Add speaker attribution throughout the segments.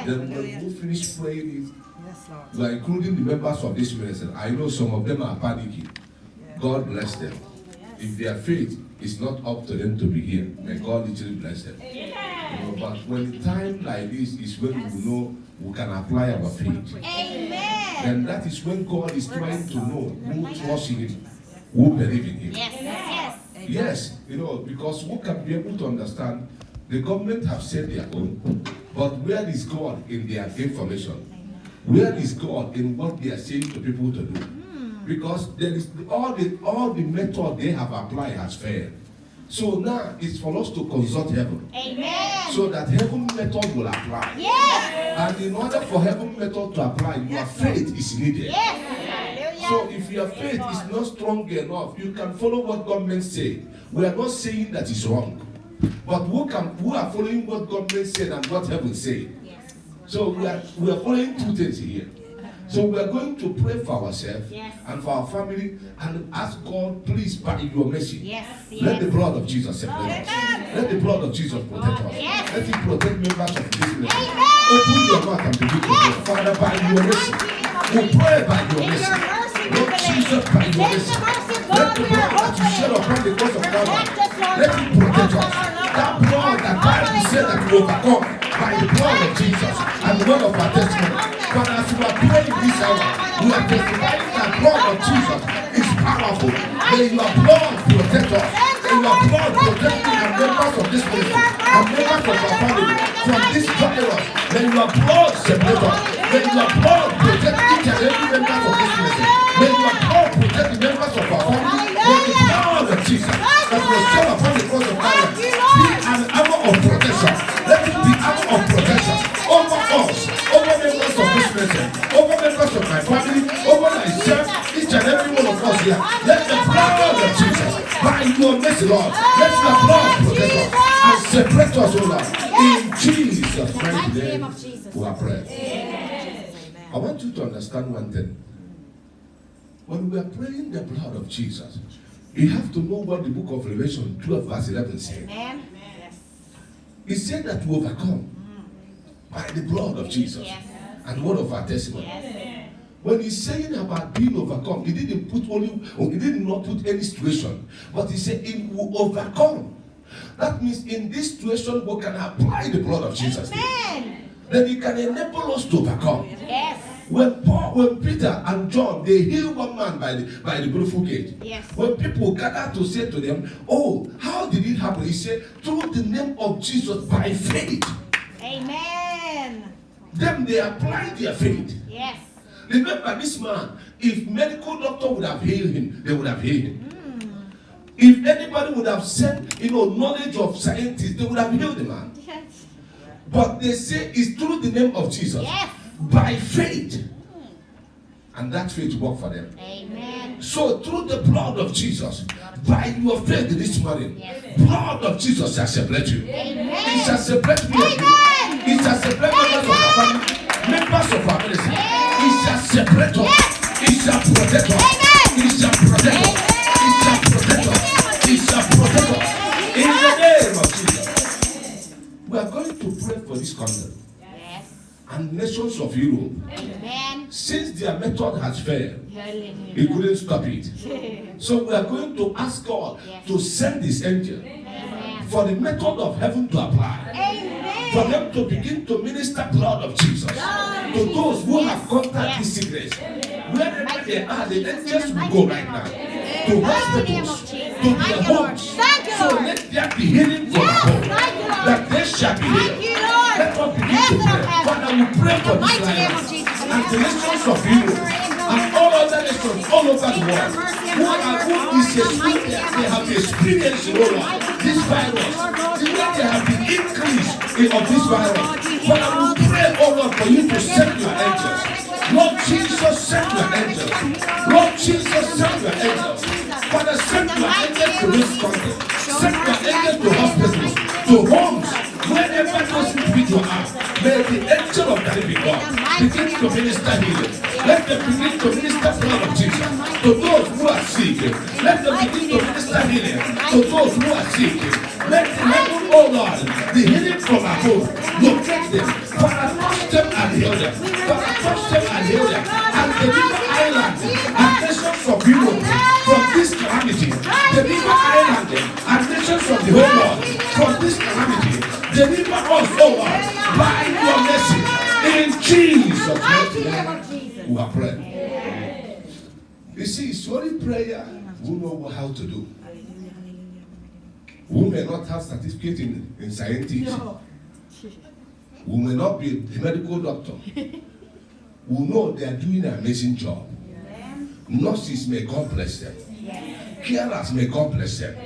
Speaker 1: Then when we finish praying it, we are including the members of this ministry. I know some of them are panicking. God bless them. If their faith is not up to them to be here, may God literally bless them. But when time like this is when we know we can apply our faith. And that is when God is trying to know who trusts in Him, who believe in Him. Yes, because who can be able to understand, the government have said their own, but where is God in their information? Where is God in what they are saying to people to do? Because there is all the method they have applied has failed. So now it's for us to consult heaven. So that heaven method will apply. And in order for heaven method to apply, your faith is needed. So if your faith is not strong enough, you can follow what government say. We are not saying that it's wrong. But who are following what government said and what heaven say? So we are following two things here. So we are going to pray for ourselves and for our family and ask God, please, by your mercy, let the blood of Jesus separate us. Let the blood of Jesus protect us. Let it protect members of this ministry. Open your mouth and begin to pray. Father, by your mercy, we pray by your mercy. Lord Jesus, by your mercy, let the blood that you shed upon the cross of Calvary, let it protect us. That blood that Bible said that we overcome by the blood of Jesus and the word of our testimony. But as we are praying this hour, we are testifying that the blood of Jesus is powerful. May your blood protect us. May your blood protect me and members of this ministry and members of our family from this virus. May your blood separate us. May your blood protect each and every member of this ministry. May your blood protect the members of our family. May the blood of Jesus that was shed upon the cross of Calvary be an armor of protection. Let it be armor of protection over us, over members of this ministry, over members of my family, over myself, each and every one of us here. Let the blood of Jesus, by your mercy, Lord, let the blood protect us and separate us, O Lord. In Jesus' mighty name, we are praying. I want you to understand one thing. When we are praying the blood of Jesus, you have to know what the book of Revelation 12 verse 11 says. It said that we overcome by the blood of Jesus and word of our testimony. When he's saying about being overcome, he didn't not put any situation, but he said it will overcome. That means in this situation we can apply the blood of Jesus. Then he can enable us to overcome. When Peter and John, they healed one man by the beautiful gate. When people gather to say to them, oh, how did it happen? He said, through the name of Jesus by faith. Then they applied their faith. Remember this man, if medical doctor would have healed him, they would have healed him. If anybody would have sent, knowledge of scientists, they would have healed the man. But they say it's through the name of Jesus. By faith. And that faith worked for them. So through the blood of Jesus, by your faith this morning, blood of Jesus shall separate you. It shall separate me and you. It shall separate members of our family, members of our ministry. It shall separate us. It shall protect us. It shall protect us. It shall protect us. It shall protect us. In the name of Jesus. We are going to pray for this country and nations of Europe. Since their method has failed, he couldn't stop it. So we are going to ask God to send his angel for the method of heaven to apply. For them to begin to minister blood of Jesus to those who have contact this sickness. Wherever they are, the angels will go right now to hospitals, to their homes. So let there be healing for the home, that they shall be healed. Let us begin to pray. Father, we pray for this land and the nations of Europe and all other nations all over the world they have experienced this virus, the way they have been increased of this virus. Father, we pray, oh Lord, for you to send your angels. Lord Jesus, send your angels. Lord Jesus, send your angels. Father, send your angels to this country. Send your angels to hospitals, to homes, wherever those individuals are. May the angel of the living God begin to minister healing. Let them begin to minister blood of Jesus to those who are sick. Let them begin to minister healing to those who are sick. Let the heaven, oh Lord, the healing from above locate them. Father, touch them and heal them. Father, touch them and heal them. And deliver Ireland and nations of Europe from this calamity. Deliver Ireland and nations of the whole world from this calamity. Deliver us, oh Lord, by your mercy. In Jesus' name, we are praying. You see, it's only prayer we know how to do. We may not have certificate in scientists. We may not be a medical doctor. We know they are doing an amazing job. Nurses, may God bless them. Carers, may God bless them.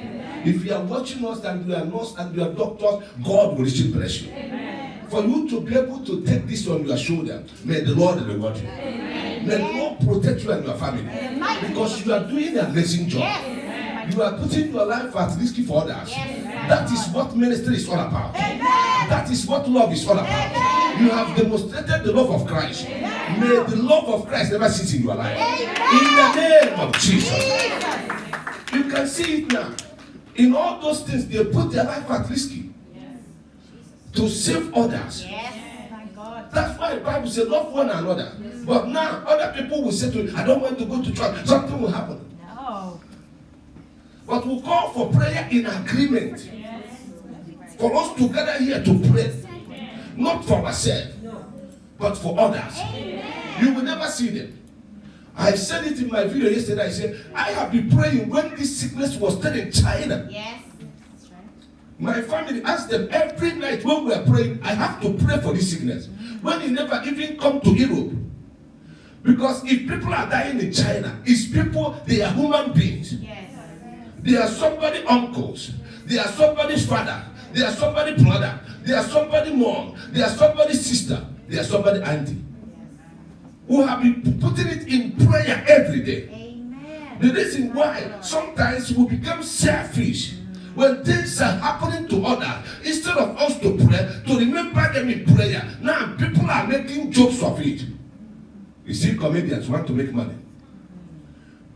Speaker 1: If you are watching us and you are nurse and you are doctors, God will still bless you. For you to be able to take this on your shoulder, may the Lord reward you. May the Lord protect you and your family. Because you are doing an amazing job. You are putting your life at risk for others. That is what ministry is all about. That is what love is all about. You have demonstrated the love of Christ. May the love of Christ never cease in your life. In the name of Jesus. You can see it now. In all those things, they put their life at risk to save others. That's why the Bible says love one another. But now other people will say to you, I don't want to go to church. Something will happen. No. But we call for prayer in agreement. For us to gather here to pray. Not for ourselves, but for others. You will never see them. I said it in my video yesterday. I said, I have been praying when this sickness was still in China. Yes. That's right. My family asked them every night when we are praying, I have to pray for this sickness. When it never even come to Europe. Because if people are dying in China, it's people, they are human beings. Yes. They are somebody's uncles. They are somebody's father. They are somebody's brother. They are somebody's mom. They are somebody's sister. They are somebody's auntie. Who have been putting it in prayer every day. Amen. The reason why sometimes we become selfish when things are happening to others, instead of us to pray, to remember them in prayer. Now people are making jokes of it. You see, comedians want to make money.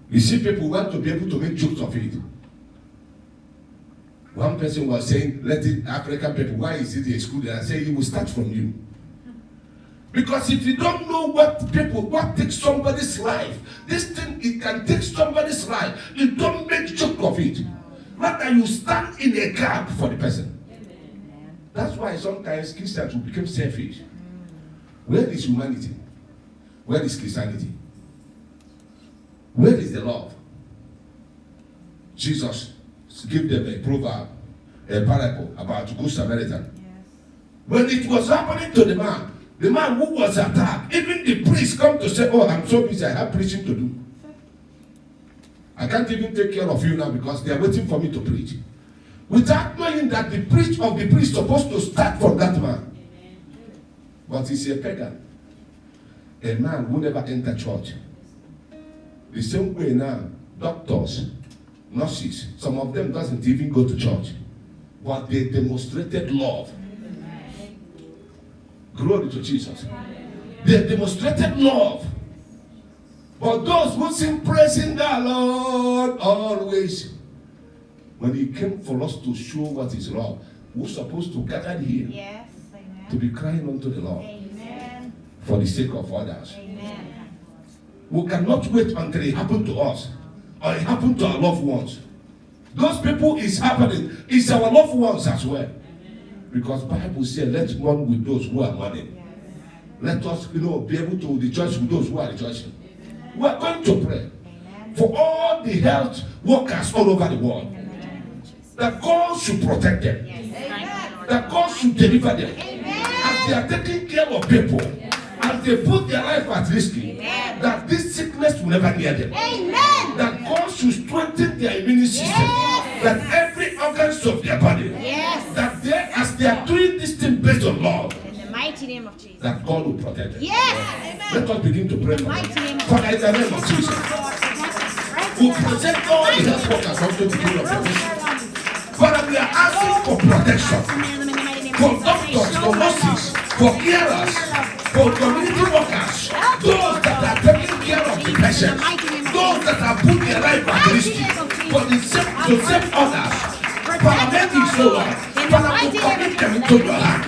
Speaker 1: You see, people want to be able to make jokes of it. One person was saying, let it African people, why is it excluded? I say, it will start from you. Because if you don't know what takes somebody's life, this thing, it can take somebody's life. You don't make joke of it. Rather, you stand in a gap for the person. That's why sometimes Christians will become selfish. Where is humanity? Where is Christianity? Where is the love? Jesus gave them a proverb, a parable about a good Samaritan. When it was happening to the man who was attacked, even the priest come to say, oh, I'm so busy, I have preaching to do. I can't even take care of you now because they are waiting for me to preach. Without knowing that the preach of the priest is supposed to start from that man. But he's a pagan. A man who never entered church. The same way now, doctors, nurses, some of them doesn't even go to church. But they demonstrated love. Glory to Jesus. They demonstrated love. But those who sing praising the Lord always, when he came for us to show what is love, we're supposed to gather here. Yes, amen. To be crying unto the Lord. Amen. For the sake of others. Amen. We cannot wait until it happens to us or it happens to our loved ones. Those people is happening. It's our loved ones as well. Because Bible says, let's mourn with those who are mourning. Let us, be able to rejoice with those who are rejoicing. We are going to pray for all the health workers all over the world. That God should protect them. That God should deliver them. As they are taking care of people, as they put their life at risk, that this sickness will never near them. That God should strengthen their immune system. That every organs of their body, that they, as they are doing this thing based on love, in the mighty name of Jesus, that God will protect them. Let us begin to pray for them. Father, in the name of Jesus, we present all the health workers unto the throne of your mercy. Father, we are asking for protection, for doctors, for nurses, for carers, for community workers, those that are taking care of the patients, those that have put their life at risk for the to save others. Paramedics, Lord, Father, we commit them into your hand.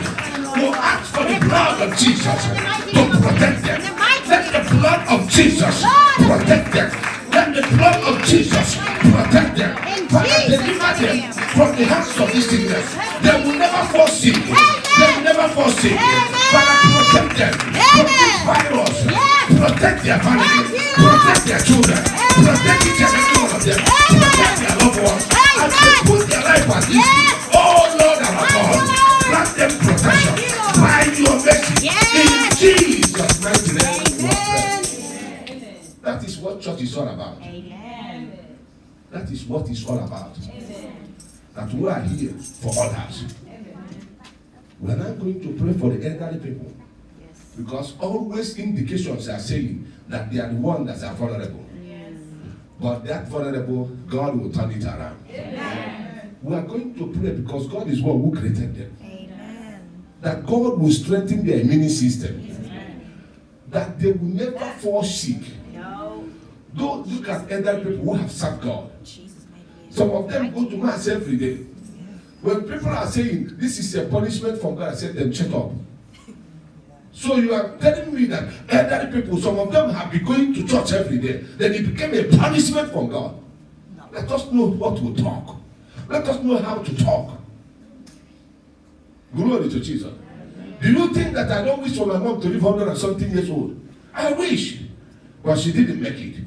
Speaker 1: We ask for the blood of Jesus to protect them. Let the blood of Jesus protect them. Let the blood of Jesus protect them. Father, deliver them from the hands of this sickness. They will never fall sick. They will never fall sick. Father, protect them from this virus. Protect their family. Protect their children. Protect each and every one of them. Protect their loved ones. As they put their life at risk. Oh Lord our God, grant them protection by your mercy. In Jesus' mighty name. That is what church is all about. Amen. That is what it's all about. Amen. That we are here for others. We are not going to pray for the elderly people. Yes. Because always indications are saying that they are the ones that are vulnerable. Yes. But that vulnerable, God will turn it around. Amen. We are going to pray because God is one who created them. Amen. That God will strengthen their immune system. Amen. That they will never fall sick. Don't look at elderly people who have served God. Some of them go to mass every day. When people are saying this is a punishment from God, I said them check up. So you are telling me that elderly people, some of them have been going to church every day. Then it became a punishment from God. Let us know what to talk. Let us know how to talk. Glory to Jesus. Do you think that I don't wish for my mom to live 100 and something years old? I wish. But she didn't make it.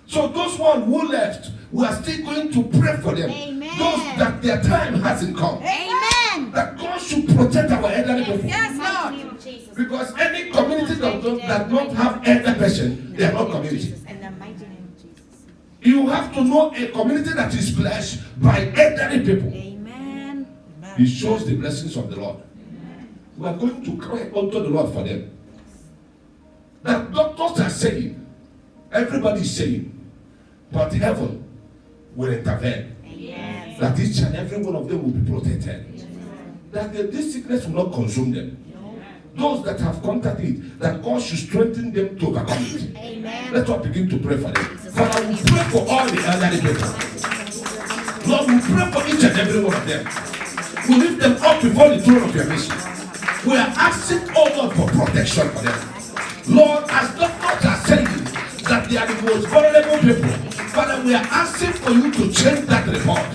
Speaker 1: So those ones who left, we are still going to pray for them. Amen. Those that their time hasn't come. Amen. That God should protect our elderly people. Yes, Lord. Because any community that don't have elder person, they are not community. You have to know a community that is blessed by elderly people. Amen. It shows the blessings of the Lord. Amen. We are going to cry unto the Lord for them. That doctors are saying, everybody is saying, but heaven will intervene. Yes. That each and every one of them will be protected. Yes. That this sickness will not consume them. Those that have contacted it, that God should strengthen them to overcome it. Amen. Let us begin to pray for them. Father, we pray for all the elderly people. Lord, we pray for each and every one of them. We lift them up before the throne of your mercy. We are asking, oh Lord, for protection for them. Lord, as doctors are saying that they are the most vulnerable people, Father, we are asking for you to change that report.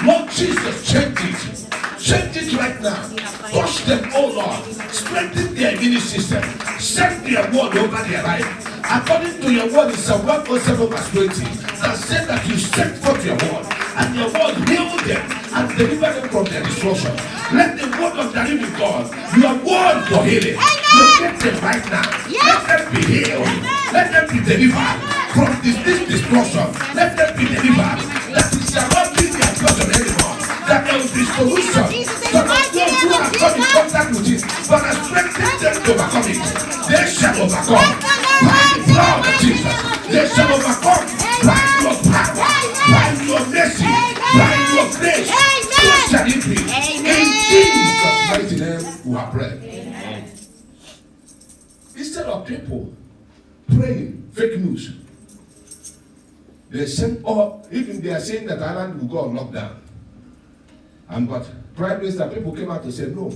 Speaker 1: Lord Jesus, change it. Change it right now. Touch them, oh Lord. Strengthen their immune system. Send their word over their life. According to your word in Psalm 107 verse 20, that said that you sent forth your word, and your word healed them and delivered them from their destruction. Let the word of the living God, your word for healing, locate them right now. Let them be healed. Let them be delivered from this destruction. Let them be delivered. That it shall not be their portion anymore. That there will be solution. So that those who have come in contact with it, but are strengthen them to overcome it. They shall overcome by the blood of Jesus. They shall overcome by your power, by your mercy, by your grace. So shall it be. In Jesus' mighty name, we are praying. Instead of people praying fake news, they send, or even they are saying that Ireland will go on lockdown. And but Prime Minister, people came out to say no.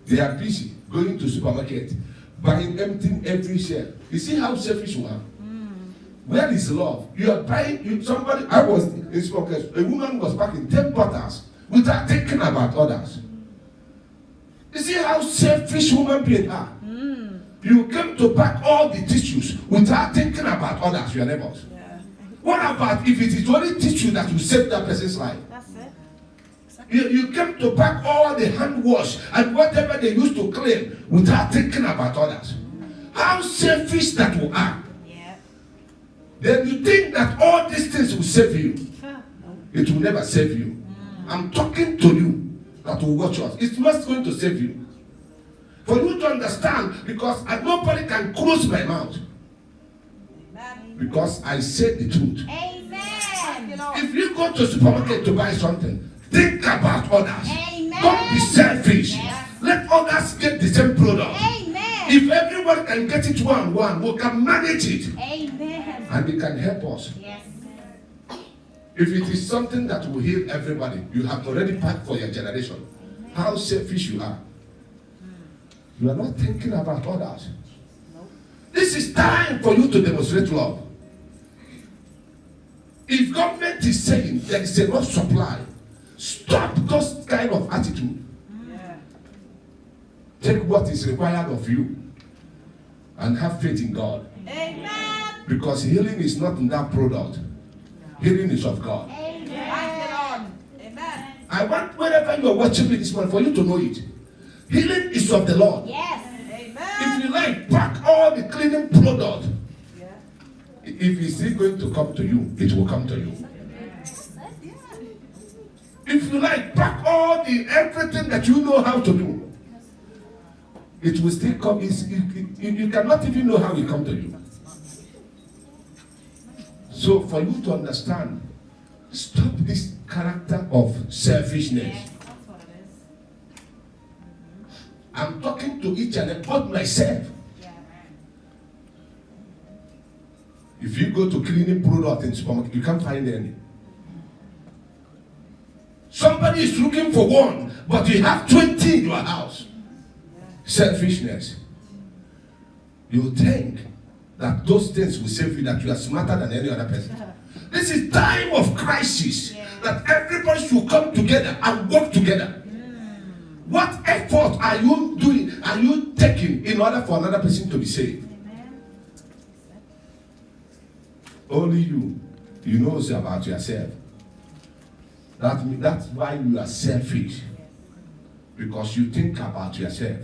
Speaker 1: They are busy going to supermarket, buying everything every share. You see how selfish you are? Where is love? You are buying, somebody, I was in supermarket, a woman was packing 10 bottles without thinking about others. You see how selfish human beings are? You came to pack all the tissues without thinking about others, your neighbors. Yeah. What about if it is only tissue that will save that person's life? That's it. Exactly. You came to pack all the hand wash and whatever they used to clean without thinking about others. How selfish that we are. Yeah. Then you think that all these things will save you. It will never save you. I'm talking to you that will watch us. It's not going to save you. For you to understand, because nobody can close my mouth. Amen. Because I said the truth. Amen. If you go to the supermarket to buy something, think about others. Amen. Don't be selfish. Yes. Let others get the same product. Amen. If everyone can get it one, we can manage it. Amen. And it can help us. Yes. If it is something that will heal everybody, you have already packed for your generation. Amen. How selfish you are. You are not thinking about others. This is time for you to demonstrate love. If government is saying there is enough supply, stop those kind of attitude. Take what is required of you and have faith in God.
Speaker 2: Amen.
Speaker 1: Because healing is not in that product. Healing is of God.
Speaker 2: Amen. Amen.
Speaker 1: I want wherever you are watching me this morning for you to know it. Healing is of the Lord.
Speaker 2: Yes. Amen.
Speaker 1: If you like, pack all the cleaning product. Yeah. If it's still going to come to you, it will come to you. If you like, pack all the everything that you know how to do. It will still come. You cannot even know how it come to you. So for you to understand, stop this character of selfishness. I'm talking to each and about myself. If you go to cleaning product in supermarket, you can't find any. Somebody is looking for one, but you have 20 in your house. Selfishness. You think that those things will save you, that you are smarter than any other person. This is time of crisis, that everybody should come together and work together. What effort are you doing, are you taking in order for another person to be saved? Only you know about yourself. That's why you are selfish, because you think about yourself.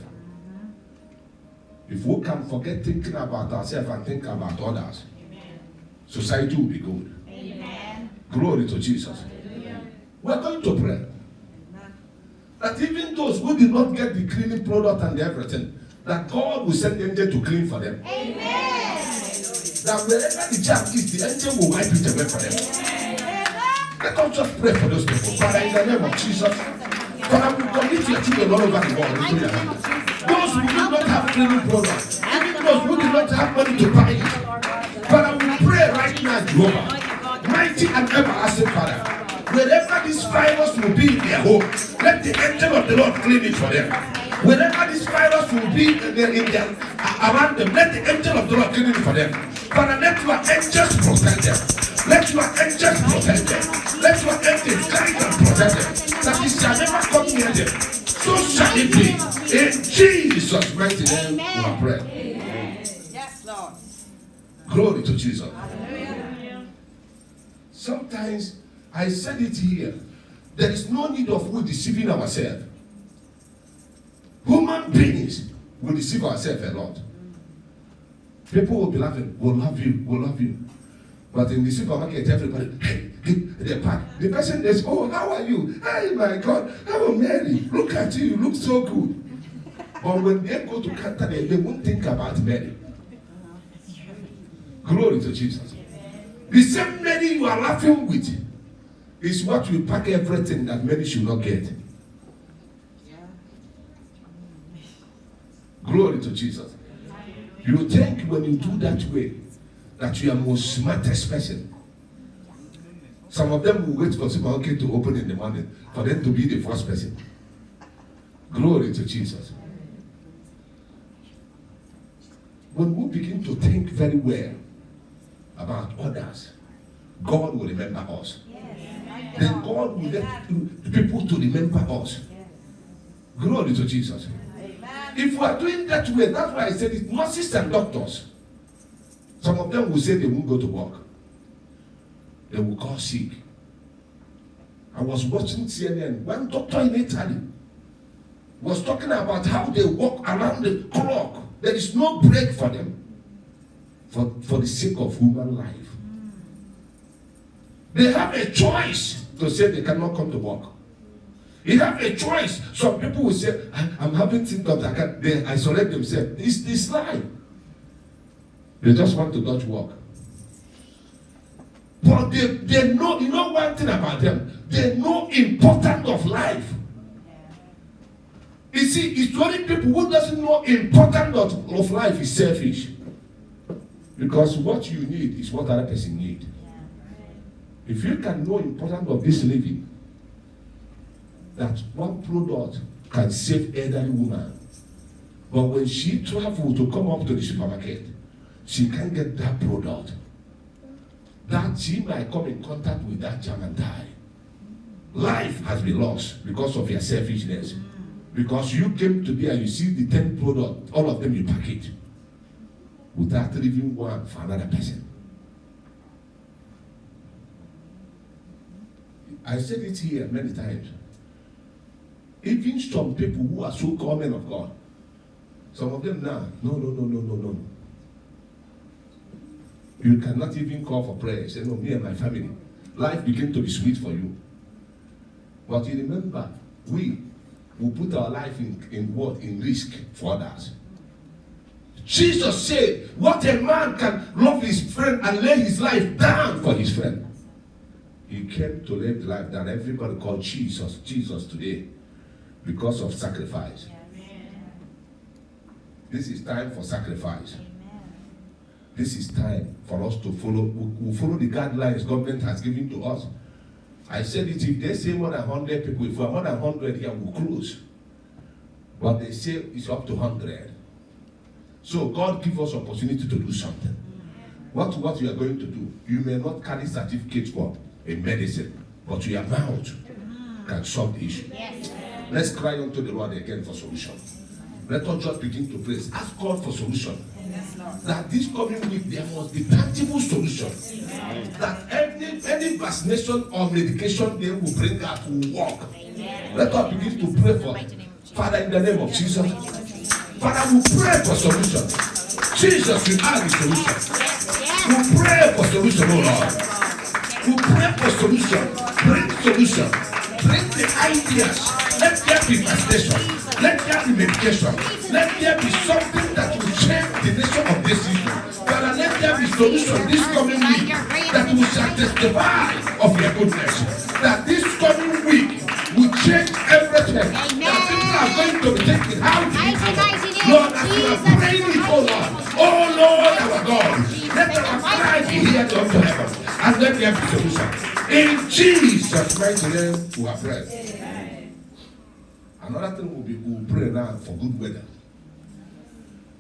Speaker 1: If we can forget thinking about ourselves and think about others, society will be good. Amen. Glory to Jesus. We're going to pray that even those who did not get the cleaning product and everything, that God will send the angel to clean for them. Amen. That wherever the jam is, the angel will wipe it away for them. Let us just pray for those people. Father, in the name of Jesus, Father, we commit your children all over the world. Those who do not have cleaning products, even those who do not have money to buy it, Father, we pray right now, Jehovah, mighty and everlasting Father, wherever this virus will be in their home, let the angel of the Lord clean it for them. Wherever this virus will be around them, let the angel of the Lord clean it for them. Father, let your angels protect them. Let your angels protect them. Let your angels guide and protect them. That it shall never come near them. So shall it be. In Jesus' mighty name, we pray.
Speaker 2: Yes, Lord.
Speaker 1: Glory to Jesus. Hallelujah. Sometimes I said it here. There is no need of we deceiving ourselves. Human beings will deceive ourselves a lot. People will be laughing, we'll love you, we'll love you. But in the supermarket, everybody, hey, they pack. The person says, oh, how are you? Hey, my God, how Mary? Look at you, you look so good. But when they go to Canada, they won't think about Mary. Glory to Jesus. The same Mary you are laughing with is what will pack everything that Mary should not get. Glory to Jesus. You think when you do that way that you are most smartest person. Some of them will wait for supermarket to open in the morning for them to be the first person. Glory to Jesus. When we begin to think very well about others, God will remember us. Yes. Then God will let people to remember us. Yes. Glory to Jesus. Amen. If we are doing that way, that's why I said it, nurses and doctors, some of them will say they won't go to work. They will call sick. I was watching CNN. One doctor in Italy was talking about how they walk around the clock. There is no break for them for the sake of human life. They have a choice to say they cannot come to work. You have a choice. Some people will say, I'm having symptoms. They isolate themselves. It's this lie. They just want to dodge work. But they know, you know one thing about them. They know importance of life. You see, it's only people who doesn't know importance of life is selfish. Because what you need is what other person need. If you can know importance of this living, that one product can save elderly woman, But when she traveled to come up to the supermarket, she can't get that product. That she might come in contact with that jam and die. Life has been lost because of your selfishness. Because you came to there, you see the 10 products, all of them you package without leaving one for another person. I said it here many times. Even some people who are so-called men of God, some of them now, no. You cannot even call for prayer. Say, no, me and my family. Life began to be sweet for you. But you remember, we will put our life in what? In risk for others. Jesus said, what a man can love his friend and lay his life down for his friend. He came to live the life that everybody called Jesus today because of sacrifice. Amen. This is time for sacrifice. Amen. This is time for us to follow. We'll follow the guidelines government has given to us. I said it, if they say more than 100 people, if we're more than 100 here, we'll close. But they say it's up to 100. So God give us opportunity to do something. What you are going to do, you may not carry certificates for a medicine, but your mouth can solve the issue. Yes. Let's cry unto the Lord again for solution. Let us just begin to pray. Ask God for solution. Yes, that this coming week there must be tangible solution. Amen. That any vaccination or medication they will bring out will work. Amen. Let us begin to pray for Father in the name of Jesus. Father, we pray for solution. Jesus, you are the solution. We pray for solution, oh Lord. We pray for solution. Bring solution. Bring the ideas. Let there be vaccination. Let there be medication. Let there be something that will change the nature of this issue. Father, let there be solution this coming week that we shall testify of your goodness. That this coming week will change everything. That people are going to be thinking, how do you do it? Lord, as we are praying it, oh Lord. Oh Lord, our God. Let our cry be heard unto heaven. And let there be solution. In Jesus' mighty name, we are praying. Another thing we'll pray now for good weather.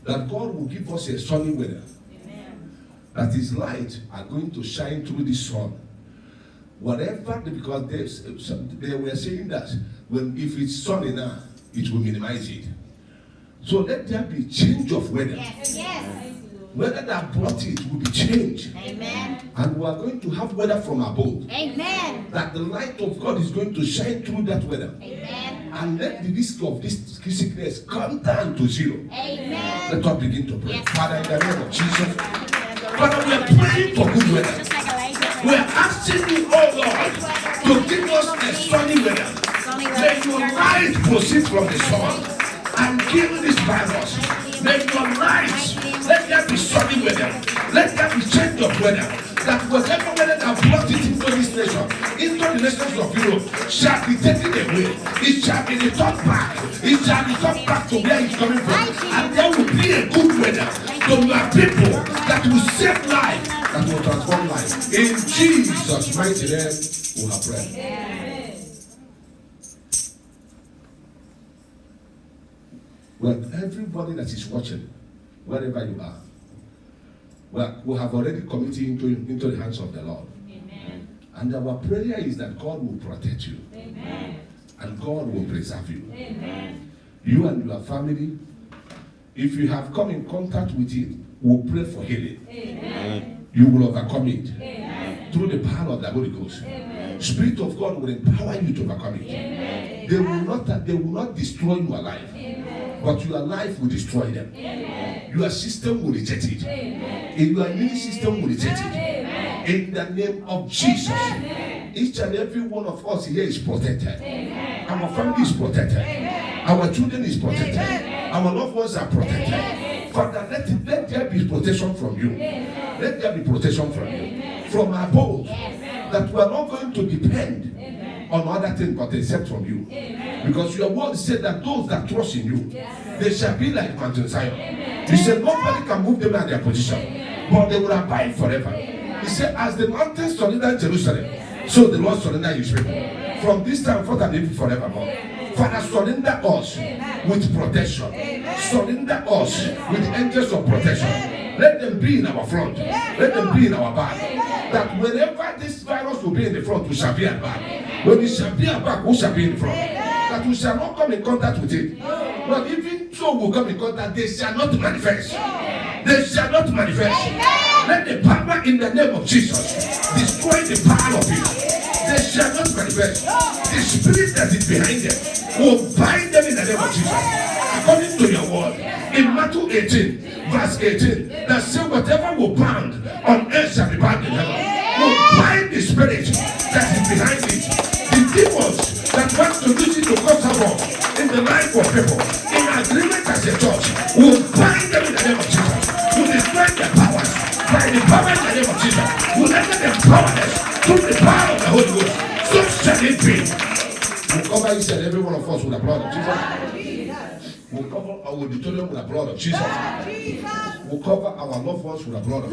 Speaker 1: That God will give us a sunny weather. Amen. That His light are going to shine through the sun. Whatever, because they were saying that if it's sunny now, it will minimize it. So let there be change of weather. Yes. Yes. Weather that brought it will be changed. Amen. And we are going to have weather from above. Amen. That the light of God is going to shine through that weather. Amen. And let the risk of this sickness come down to zero. Amen. Let us begin to pray. Yes. Father, in the name of Jesus. Father, we are praying for good weather. We are asking you, oh Lord, to give us a sunny weather. May your light proceed from the sun and kill this virus. May your light, let there be sunny weather. Let there be change of weather. That whatever weather that brought it into this nation, into the nations of Europe, shall be taken away. It shall be returned back. It shall return back to where it's coming from. And there will be a good weather to your people that will save life, that will transform life. In Jesus' mighty name, we have prayed. Well, everybody that is watching, wherever you are, we have already committed into the hands of the Lord. Amen. And our prayer is that God will protect you. Amen. And God will preserve you. Amen. You and your family, if you have come in contact with it, we'll pray for healing. Amen. You will overcome it. Amen. Through the power of the Holy Ghost. Amen. Spirit of God will empower you to overcome it. Amen. They will not destroy your life. Amen. But your life will destroy them. Amen. Your system will reject it. Amen. Your immune system will reject it. Amen. In the name of Jesus. Amen. Each and every one of us here is protected. Amen. Our family is protected. Amen. Our children is protected. Amen. Our loved ones are protected. Amen. Father, let there be protection from you. Amen. Let there be protection from you. From above. Yes. That we are not going to depend on other things but except from you. Amen. Because your word said that those that trust in you, yes, they shall be like Mountain Zion. Amen. You said nobody can move them out of their position. Amen. But they will abide forever. Amen. He said as the mountains surrender Jerusalem, yes, so the Lord surrender his people. Amen. From this time forth and even forevermore. Amen. Father, surrender us, amen, with protection. Amen. surrender us with the angels of protection. Let them be in our front. Let them be in our back. That whenever this virus will be in the front, we shall be at back. When it shall be at back, we shall be in front. That we shall not come in contact with it. But even so we come in contact, they shall not manifest. They shall not manifest. Let the power in the name of Jesus destroy the power of it. They shall not manifest. The spirit that is behind them will bind them in the name of Jesus. According to your word, in Matthew 18, verse 18, that say whatever will bound on earth shall be bound in heaven. Will bind the spirit that is behind it. The demons that want to use it to cause havoc in the life of people, in agreement as a church, will bind them in the name of Jesus. Will destroy their powers by the power in the name of Jesus. Will render them powerless through the power of the Holy Ghost. So shall it be. We'll cover each and every one of us with the blood of Jesus. We'll cover our auditorium with the blood of Jesus. We'll cover our loved ones with the blood of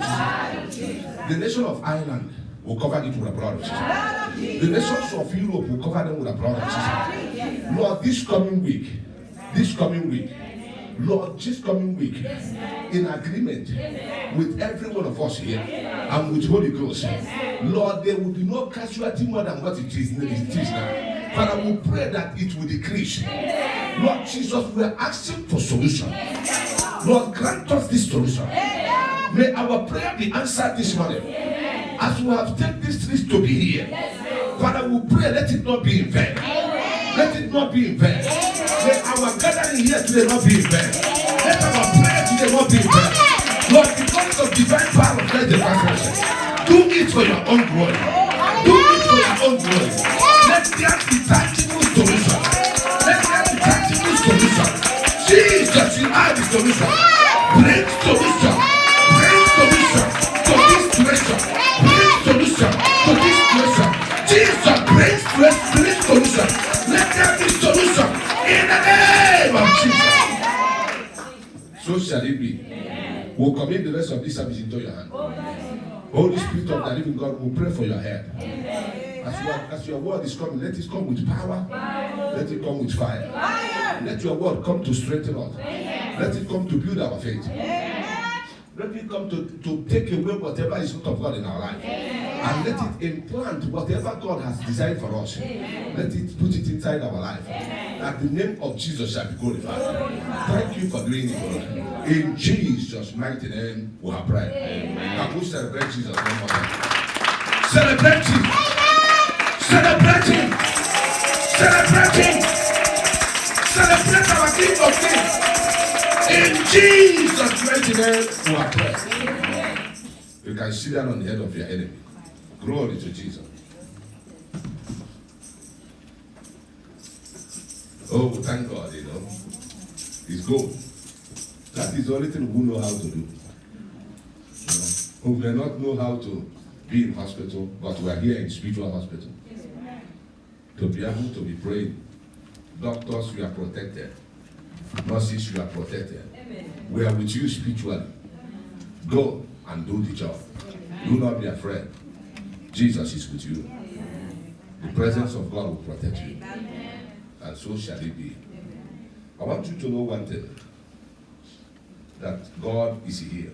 Speaker 1: Jesus. The nation of Ireland will cover it with the blood of Jesus. The nations of Europe will cover them with the blood of Jesus. Lord, this coming week, Lord, this coming week, in agreement with every one of us here and with Holy Ghost, Lord, there will be no casualty more than what it is now. Father, we pray that it will decrease. Lord Jesus, we are asking for solution. Lord, grant us this solution. May our prayer be answered this morning. As we have taken this risk to be here, Father, we pray, let it not be in vain. Let it not be in vain. Let our gathering here today not be in vain. Let our prayer today not be in vain. Lord, because of divine power of the transgression, do it for your own glory. Do it for your own glory. Let there be tangible solution. Let there be tangible solution. Jesus, you are the solution. Bring solution. Bring solution to this situation. Bring solution to this situation. Jesus, bring solution. Let there be solution in the name of Jesus. So shall it be. We'll commit the rest of this service into your hand. Holy Spirit of the living God, we'll pray for your help. As your word is coming, let it come with power. Let it come with fire. Let your word come to strengthen us. Let it come to build our faith. Let it come to take away whatever is not of God in our life. And let it implant whatever God has designed for us. Let it put it inside our life. That the name of Jesus shall be glorified. Thank you for doing it, Lord. In Jesus' mighty name, we have prayed. Can we celebrate Jesus one more time? Celebrate Him. Celebrate Him. Celebrate Him. Celebrate our King of Kings. In Jesus' mighty name, we have prayed. You can sit down on the head of your enemy. Glory to Jesus. Oh, thank God, It's good. That is the only thing we know how to do. We may not know how to be in hospital, but we are here in spiritual hospital. To be able to be praying. Doctors, you are protected. Nurses, you are protected. We are with you spiritually. Go and do the job. Do not be afraid. Jesus is with you. The presence of God will protect you. And so shall it be. I want you to know one thing. That God is here.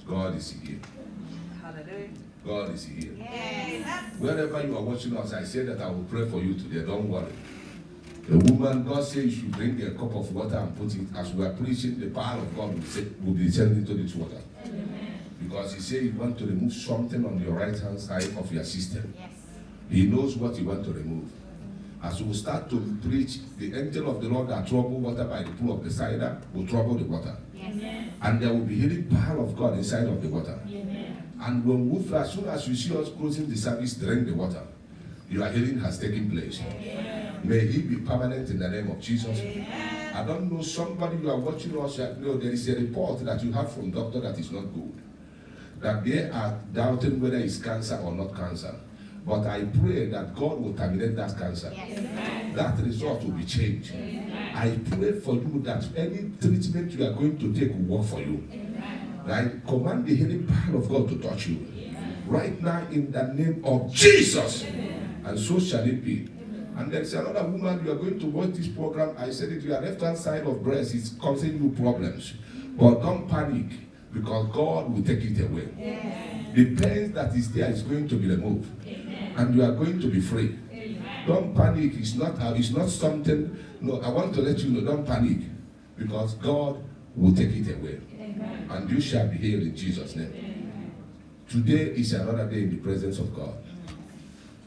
Speaker 1: God is here. God is here. Wherever you are watching us, I say that I will pray for you today. Don't worry. The woman, God says you should bring a cup of water and put it, as we are preaching, the power of God will be sent into this water. Because He said He wants to remove something on your right hand side of your system. He knows what He wants to remove. As we start to preach, the angel of the Lord that trouble water by the pool of Bethesda will trouble the water. And there will be healing power of God inside of the water. And when we, as soon as you see us closing the service, drink the water. Your healing has taken place. May He be permanent in the name of Jesus. I don't know, somebody you are watching us, there is a report that you have from doctor that is not good. That they are doubting whether it's cancer or not cancer. But I pray that God will terminate that cancer. That result will be changed. I pray for you that any treatment you are going to take will work for you. I command the healing power of God to touch you. Right now in the name of Jesus. And so shall it be. And there's another woman, you are going to watch this program. I said it, your left-hand side of breast is causing you problems. But don't panic, because God will take it away. The pain that is there is going to be removed. And you are going to be free. Don't panic. It's not something. No, I want to let you know, don't panic, because God will take it away. And you shall be healed in Jesus' name. Today is another day in the presence of God.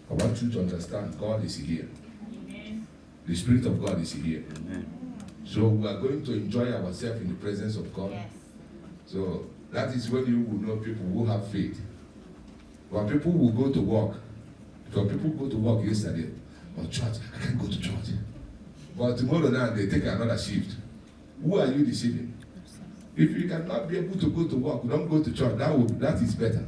Speaker 1: I want you to understand, God is here. The Spirit of God is here. So we are going to enjoy ourselves in the presence of God. So that is when you will know people who have faith. When people will go to work, when people go to work yesterday, or church, I can't go to church. But tomorrow now they take another shift. Who are you deceiving? If you cannot be able to go to work, don't go to church. That is better.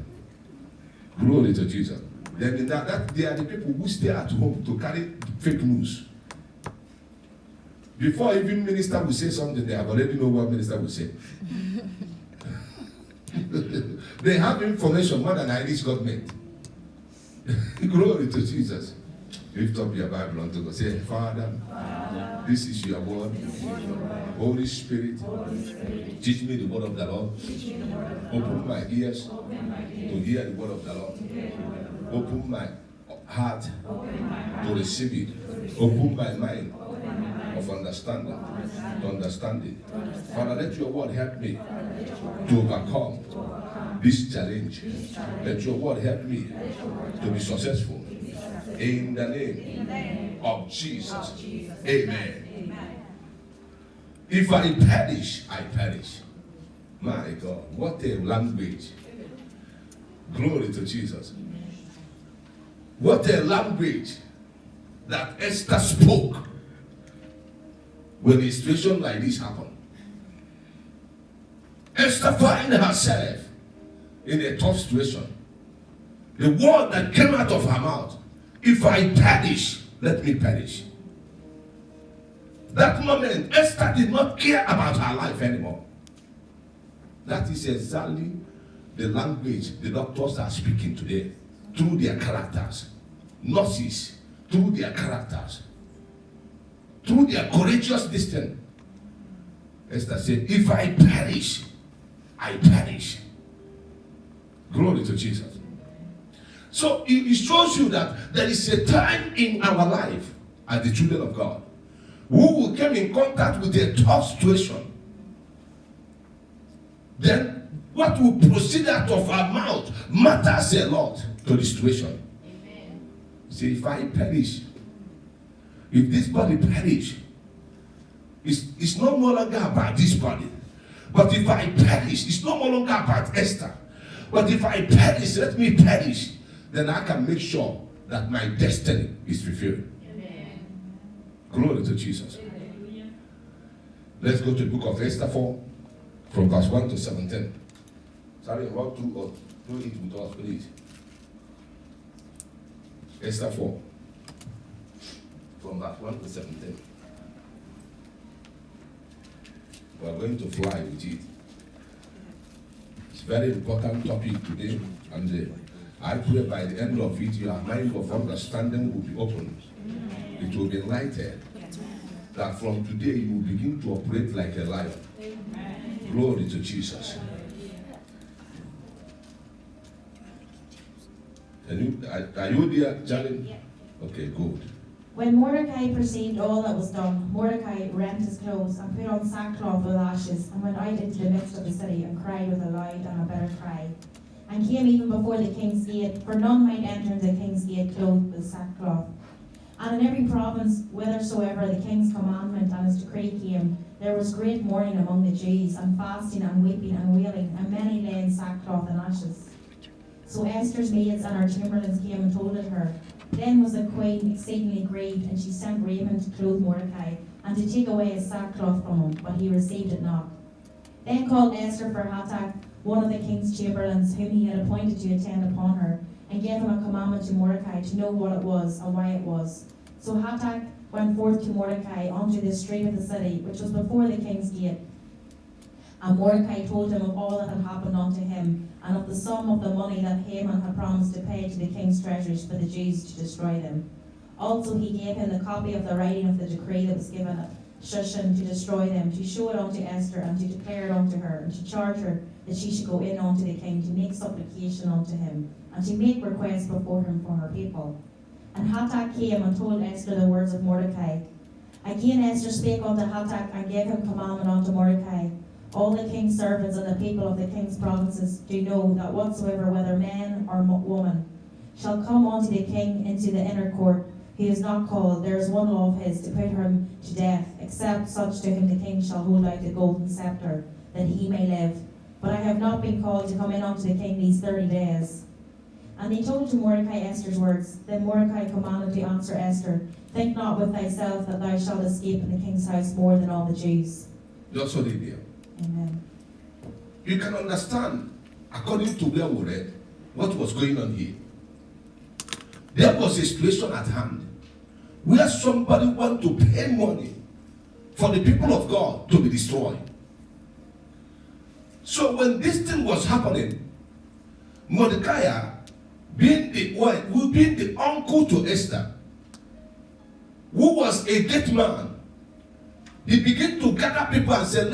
Speaker 1: Glory to Jesus. Then that they are the people who stay at home to carry fake news. Before even minister will say something, they have already know what minister will say. They have information more than Irish government. Glory to Jesus. Lift up your Bible unto God. Say, Father, this is your word. Holy Spirit, teach me the word of the Lord. Open my ears to hear the word of the Lord. Open my heart to receive it. Open my mind of understanding to understand it. Father, let your word help me to overcome this challenge. Let your word help me to be successful. In the name of Jesus. Amen. If I perish, I perish. My God, what a language. Glory to Jesus. What a language that Esther spoke when a situation like this happened. Esther found herself in a tough situation. The word that came out of her mouth, if I perish, let me perish. That moment, Esther did not care about her life anymore. That is exactly the language the doctors are speaking today, through their characters. Nurses, through their characters. Through their courageous distance. Esther said, if I perish, I perish. Glory to Jesus. So it shows you that there is a time in our life as the children of God who will come in contact with a tough situation. Then what will proceed out of our mouth matters a lot to the situation. Amen. See, if I perish, if this body perish, it's no longer about this body. But if I perish, it's no longer about Esther. But if I perish, let me perish. Then I can make sure that my destiny is fulfilled. Amen. Glory to Jesus. Amen. Let's go to the book of Esther 4, from verse 1 to 17. Sorry, walk through it with us, please. Esther 4, from verse 1 to 17. We are going to fly with it. It's a very important topic today, and I pray by the end of it, your mind of understanding will be opened. It will be enlightened. That from today you will begin to operate like a lion. Glory to Jesus. Are you there, Charlie? Okay, good.
Speaker 3: When Mordecai perceived all that was done, Mordecai rent his clothes and put on sackcloth with ashes, and went out into the midst of the city and cried with a loud and a bitter cry. And came even before the king's gate, for none might enter the king's gate clothed with sackcloth. And in every province, whithersoever the king's commandment and his decree came, there was great mourning among the Jews, and fasting and weeping and wailing, and many lay in sackcloth and ashes. So Esther's maids and her chamberlains came and told it her. Then was the queen exceedingly grieved, and she sent raiment to clothe Mordecai, and to take away his sackcloth from him, but he received it not. Then called Esther for Hatak, one of the king's chamberlains, whom he had appointed to attend upon her, and gave him a commandment to Mordecai to know what it was, and why it was. So Hatak went forth to Mordecai unto the street of the city, which was before the king's gate. And Mordecai told him of all that had happened unto him, and of the sum of the money that Haman had promised to pay to the king's treasuries for the Jews to destroy them. Also he gave him the copy of the writing of the decree that was given at Shushan to destroy them, to show it unto Esther, and to declare it unto her, and to charge her that she should go in unto the king to make supplication unto him, and to make requests before him for her people. And Hatak came and told Esther the words of Mordecai. Again Esther spake unto Hatak, and gave him commandment unto Mordecai. All the king's servants and the people of the king's provinces do know that whatsoever, whether man or woman, shall come unto the king into the inner court, he is not called, there is one law of his, to put him to death, except such to whom the king shall hold out the golden scepter, that he may live. But I have not been called to come in unto the king these 30 days. And they told to Mordecai Esther's words. Then Mordecai commanded to answer Esther, think not with thyself that thou shalt escape in the king's house more than all the Jews.
Speaker 1: Just hold it there.
Speaker 3: Amen.
Speaker 1: You can understand, according to where we read, what was going on here. There was a situation at hand where somebody wanted to pay money for the people of God to be destroyed. So when this thing was happening, Mordecai, being the uncle to Esther, who was a great man, he began to gather people and say,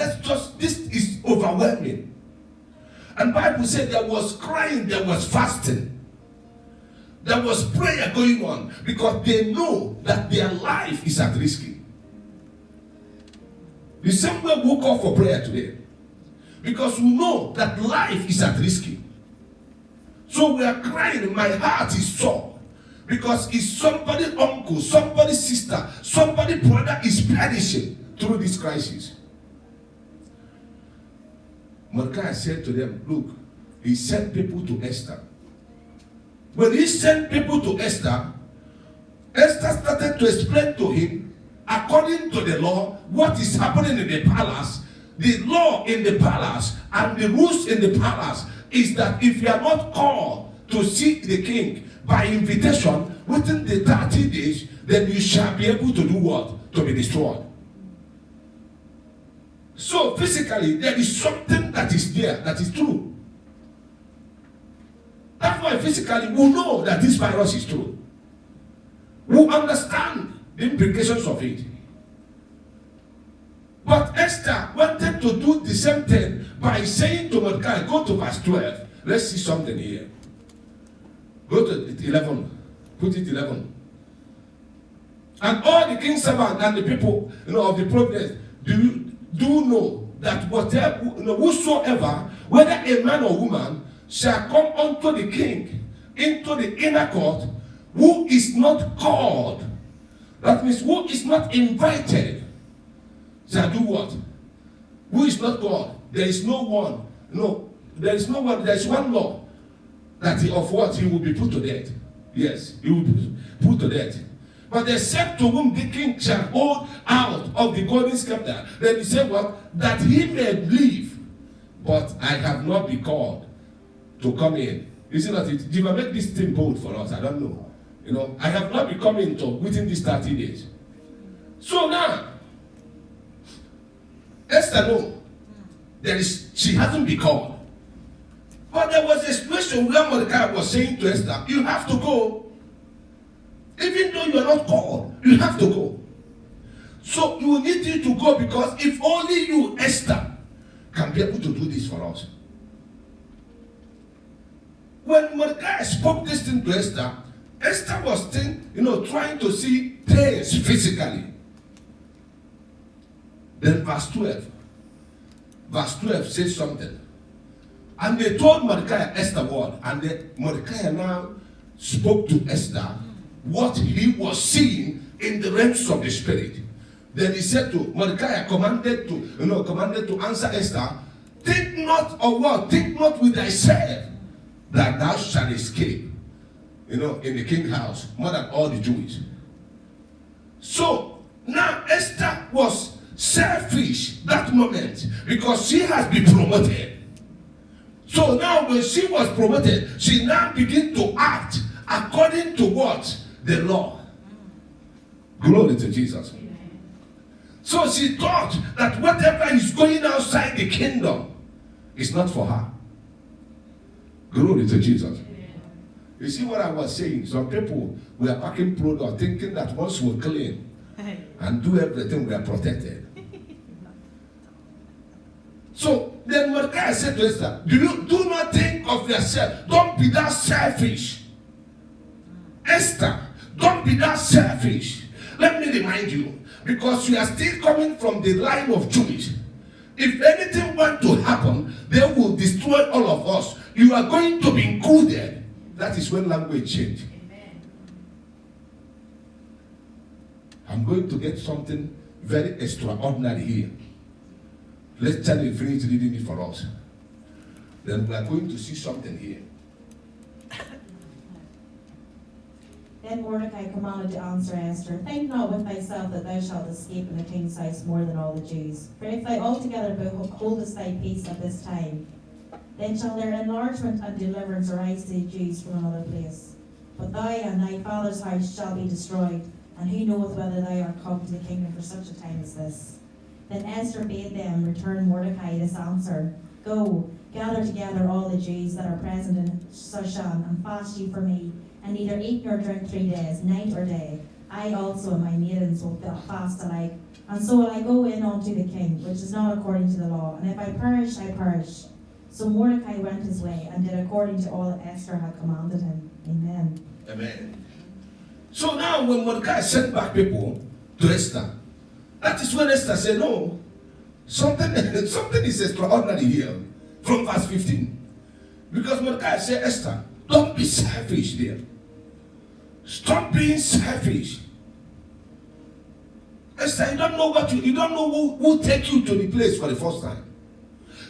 Speaker 1: this is overwhelming. And the Bible said there was crying, there was fasting. There was prayer going on because they know that their life is at risk. The same way we call for prayer today. Because we know that life is at risk. So we are crying, my heart is sore. Because it's somebody uncle, somebody sister, somebody brother is perishing through this crisis. Mordecai said to them, look, he sent people to Esther. When he sent people to Esther, Esther started to explain to him, according to the law, what is happening in the palace. The law in the palace and the rules in the palace is that if you are not called to see the king by invitation within the 30 days, then you shall be able to do what? To be destroyed. So physically, there is something that is there, that is true. That's why physically we know that this virus is true. We understand the implications of it. But Esther wanted to do the same thing by saying to Mordecai, go to verse 12. Let's see something here. Go to 11. Put it 11. And all the king's servants and the people, of the province do know that whatever, whosoever, whether a man or woman, shall come unto the king into the inner court, who is not called, that means who is not invited, shall do what? Who is not called? There is no one. No, there is no one. There is one law that of what he will be put to death. Yes, he will be put to death. But except to whom the king shall hold out of the golden scepter, then he said what? That he may live. But I have not been called to come in. You see that it will make this thing bold for us. I don't know. I have not been coming to within these 30 days. So now, Esther no, she hasn't been called. But there was a situation where Mordecai was saying to Esther, you have to go. Even though you are not called, you have to go. So you need you to go because if only you, Esther, can be able to do this for us. When Mordecai spoke this thing to Esther, Esther was trying to see things physically. Then verse 12. Verse 12 says something. And they told Mordecai Esther what? And Mordecai now spoke to Esther what he was seeing in the realms of the spirit. Then he said to Mordecai, commanded to answer Esther, think not of what? Think not with thyself that thou shalt escape, in the king's house, more than all the Jews. So now Esther was selfish that moment because she has been promoted. So now when she was promoted, she now began to act according to what? The law. Glory to Jesus. So she thought that whatever is going outside the kingdom is not for her. Glory to Jesus. You see what I was saying? Some people were packing product thinking that once we clean and do everything, we are protected. So then Mordecai said to Esther, do not think of yourself. Don't be that selfish. Esther, don't be that selfish. Let me remind you, because you are still coming from the line of Jewish. If anything were to happen, they will destroy all of us. You are going to be included. That is when language change. Amen. I'm going to get something very extraordinary here. Let's tell you, finish reading it for us. Then we are going to see something here.
Speaker 3: Then Mordecai commanded to answer Esther, think not with thyself that thou shalt escape in the king's house more than all the Jews. For if thou altogether holdest thy peace at this time, then shall their enlargement and deliverance arise to the Jews from another place. But thou and thy father's house shall be destroyed, and who knoweth whether thou art come to the kingdom for such a time as this? Then Esther bade them return Mordecai this answer, Go, gather together all the Jews that are present in Shushan, and fast ye for me, and neither eat nor drink 3 days, night or day. I also and my maidens will fast alike, and so will I go in unto the king, which is not according to the law, and if I perish, I perish. So Mordecai went his way, and did according to all that Esther had commanded him. Amen.
Speaker 1: Amen. So now when Mordecai sent back people to Esther, that is when Esther said, no, something is extraordinary here, from verse 15. Because Mordecai said, Esther, don't be selfish there. Stop being selfish. Esther, you don't know who take you to the place for the first time.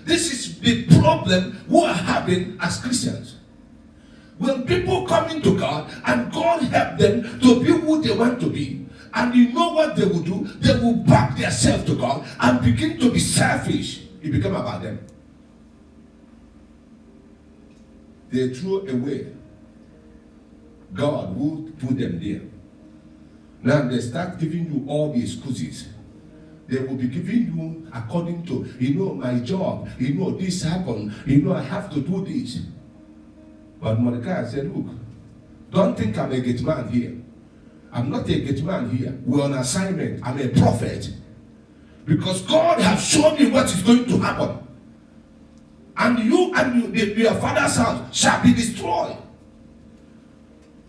Speaker 1: This is the problem we are having as Christians. When people come into God and God help them to be who they want to be, and you know what they will do, they will back themselves to God and begin to be selfish. It becomes about them. They throw away God who put them there. Now they start giving you all the excuses. They will be giving you according to, my job, this happened, I have to do this. But Mordecai said, look, don't think I'm a gate man here. I'm not a gate man here. We're on assignment. I'm a prophet. Because God has shown me what is going to happen. And your father's house shall be destroyed.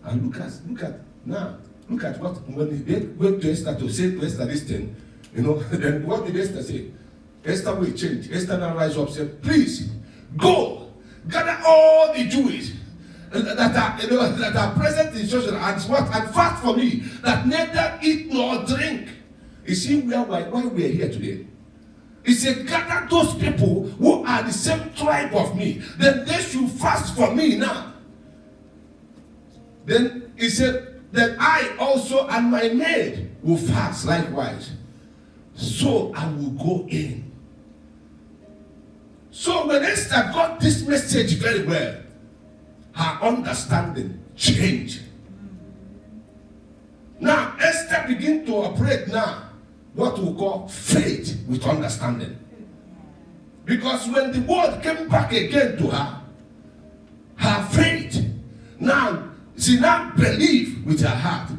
Speaker 1: And look at what, when they went to Esther to say to Esther this thing, then what did Esther say? Esther will change. Esther now rise up and say, please, go, gather all the Jews that are present in Shushan and fast for me, that neither eat nor drink. You see why we are here today? He said, gather those people who are the same tribe of me. Then they should fast for me now. Then he said, that I also and my maid will fast likewise. So I will go in. So when Esther got this message very well, her understanding changed. Now Esther began to operate now what we call faith with understanding. Because when the word came back again to her, her faith, now she now believed with her heart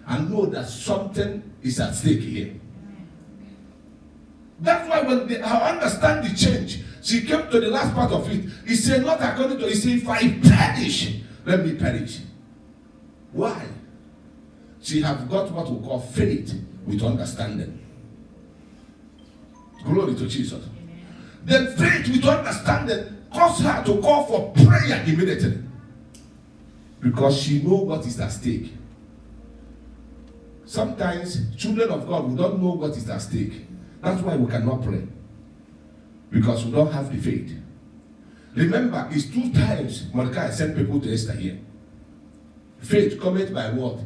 Speaker 1: and know that something is at stake here. That's why when her understanding changed, she came to the last part of it. He said, not according to, he said, if I perish, let me perish. Why? She have got what we call faith with understanding. Glory to Jesus. Then faith with understanding caused her to call for prayer immediately. Because she knows what is at stake. Sometimes, children of God, we don't know what is at stake. That's why we cannot pray. Because we don't have the faith. Remember, it's 2 times Mordecai sent people to Esther here. Faith cometh by what?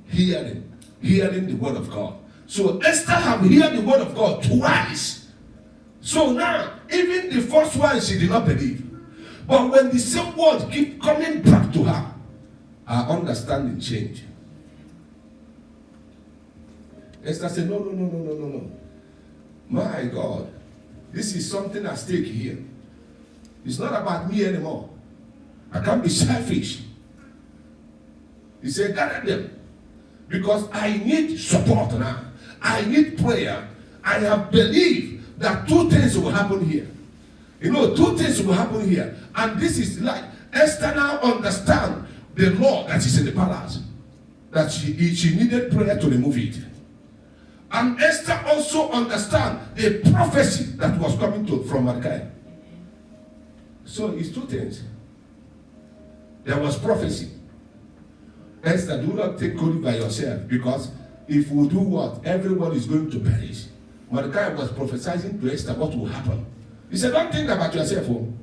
Speaker 1: Hearing. Hearing the word of God. So Esther have heard the word of God twice. So now, even the first one, she did not believe. But when the same word keep coming back to her, her understanding changed. Esther said, no. My God, this is something at stake here. It's not about me anymore. I can't be selfish. He said, gather them. Because I need support now. I need prayer. I have believed that two things will happen here. You know, two things will happen here. And this is like, Esther now understand the law that is in the palace. That she needed prayer to remove it. And Esther also understand the prophecy that was coming from Mordecai. So it's two things. There was prophecy. Esther, do not take glory by yourself, because if we do what? Everyone is going to perish. Mordecai was prophesying to Esther what will happen. He said, don't think about yourself, oh,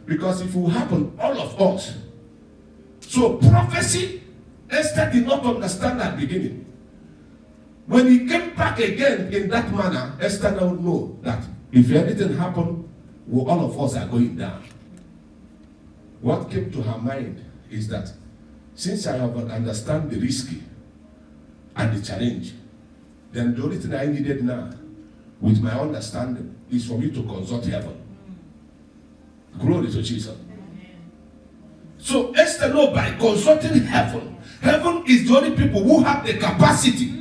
Speaker 1: because if it will happen, all of us. So prophecy, Esther did not understand at the beginning. When he came back again in that manner, Esther now know that if anything happened, well, all of us are going down. What came to her mind is that since I have understand the risky and the challenge, then the only thing I needed now, with my understanding, is for me to consult heaven. Glory to Jesus. So Esther know by consulting heaven, heaven is the only people who have the capacity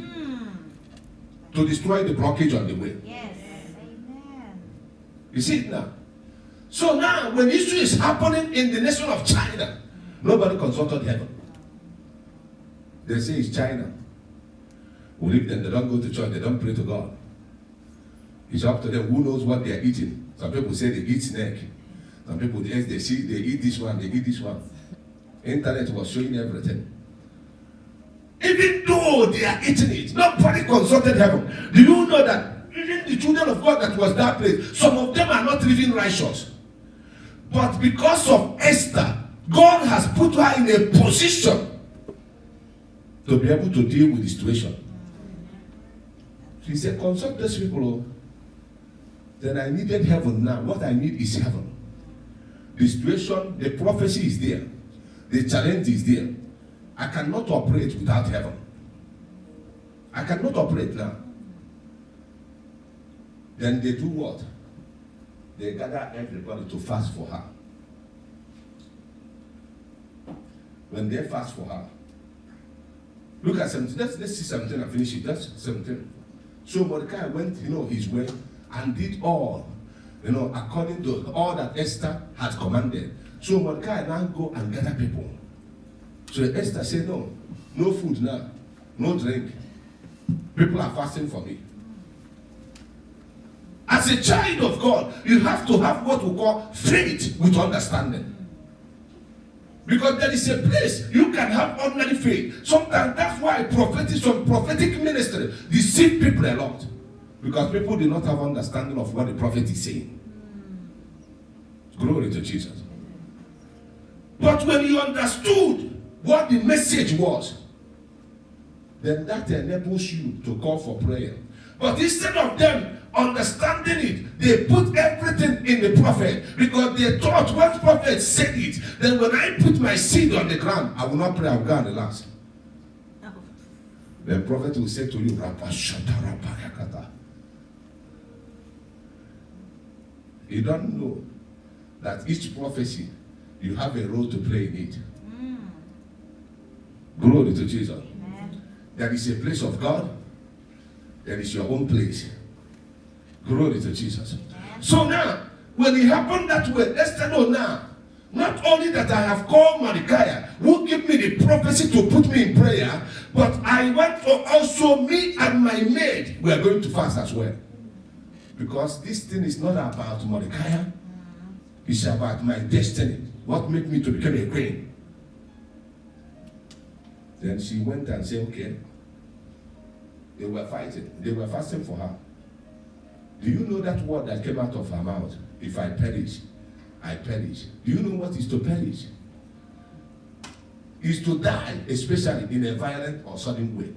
Speaker 1: to destroy the blockage on the way.
Speaker 4: Yes. Amen.
Speaker 1: You see it now? So now, when issue is happening in the nation of China, nobody consulted heaven. They say it's China. We leave them, they don't go to church, they don't pray to God. It's up to them who knows what they are eating. Some people say they eat snake. Some people they eat this one, they eat this one. Internet was showing everything. Even though they are eating it, nobody consulted heaven. Do you know that even the children of God that was that place, some of them are not living righteous. But because of Esther, God has put her in a position to be able to deal with the situation. She said, consult those people. Then I needed heaven now. What I need is heaven. The situation, the prophecy is there. The challenge is there. I cannot operate without heaven. I cannot operate now. Then they do what? They gather everybody to fast for her. When they fast for her, look at 17. Let's see 17 and finish it. That's 17. So Mordecai went, his way and did all, according to all that Esther had commanded. So Mordecai now go and gather people. So Esther said, no food now, no drink. People are fasting for me. As a child of God, you have to have what we call faith with understanding. Because there is a place you can have ordinary faith. Sometimes that's why some prophetic ministry deceive people a lot. Because people do not have understanding of what the prophet is saying. Glory to Jesus. But when you understood what the message was, then that enables you to call for prayer. But instead of them understanding it, they put everything in the prophet, because they thought what prophet said it, then when I put my seed on the ground, I will not pray, I will go and relax.
Speaker 4: No.
Speaker 1: The prophet will say to you, you don't know that each prophecy, you have a role to play in it. Glory to Jesus.
Speaker 4: Amen.
Speaker 1: There is a place of God. There is your own place. Glory to Jesus.
Speaker 4: Amen.
Speaker 1: So now, when it happened that way, Esther know now, not only that I have called Mordecai, who give me the prophecy to put me in prayer, but I want for also me and my maid, we are going to fast as well. Because this thing is not about Mordecai, it's about my destiny. What made me to become a queen? Then she went and said, okay. They were fighting. They were fasting for her. Do you know that word that came out of her mouth? If I perish, I perish. Do you know what is to perish? Is to die, especially in a violent or sudden way.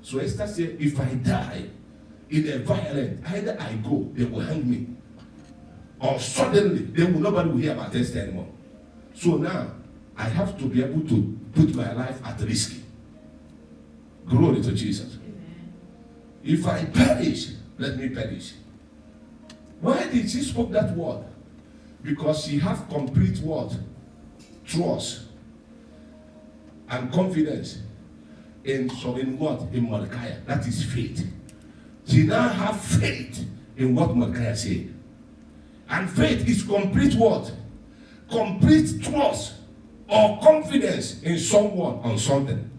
Speaker 1: So Esther said, if I die in a violent, either I go, they will hang me. Or suddenly, nobody will hear about Esther anymore. So now, I have to be able to put my life at risk. Glory to Jesus. If I perish, let me perish. Why did she speak that word? Because she have complete what? Trust. and confidence in what? In Mordecai. That is faith. She now have faith in what Mordecai said. And faith is complete what? Complete trust or confidence in someone on something.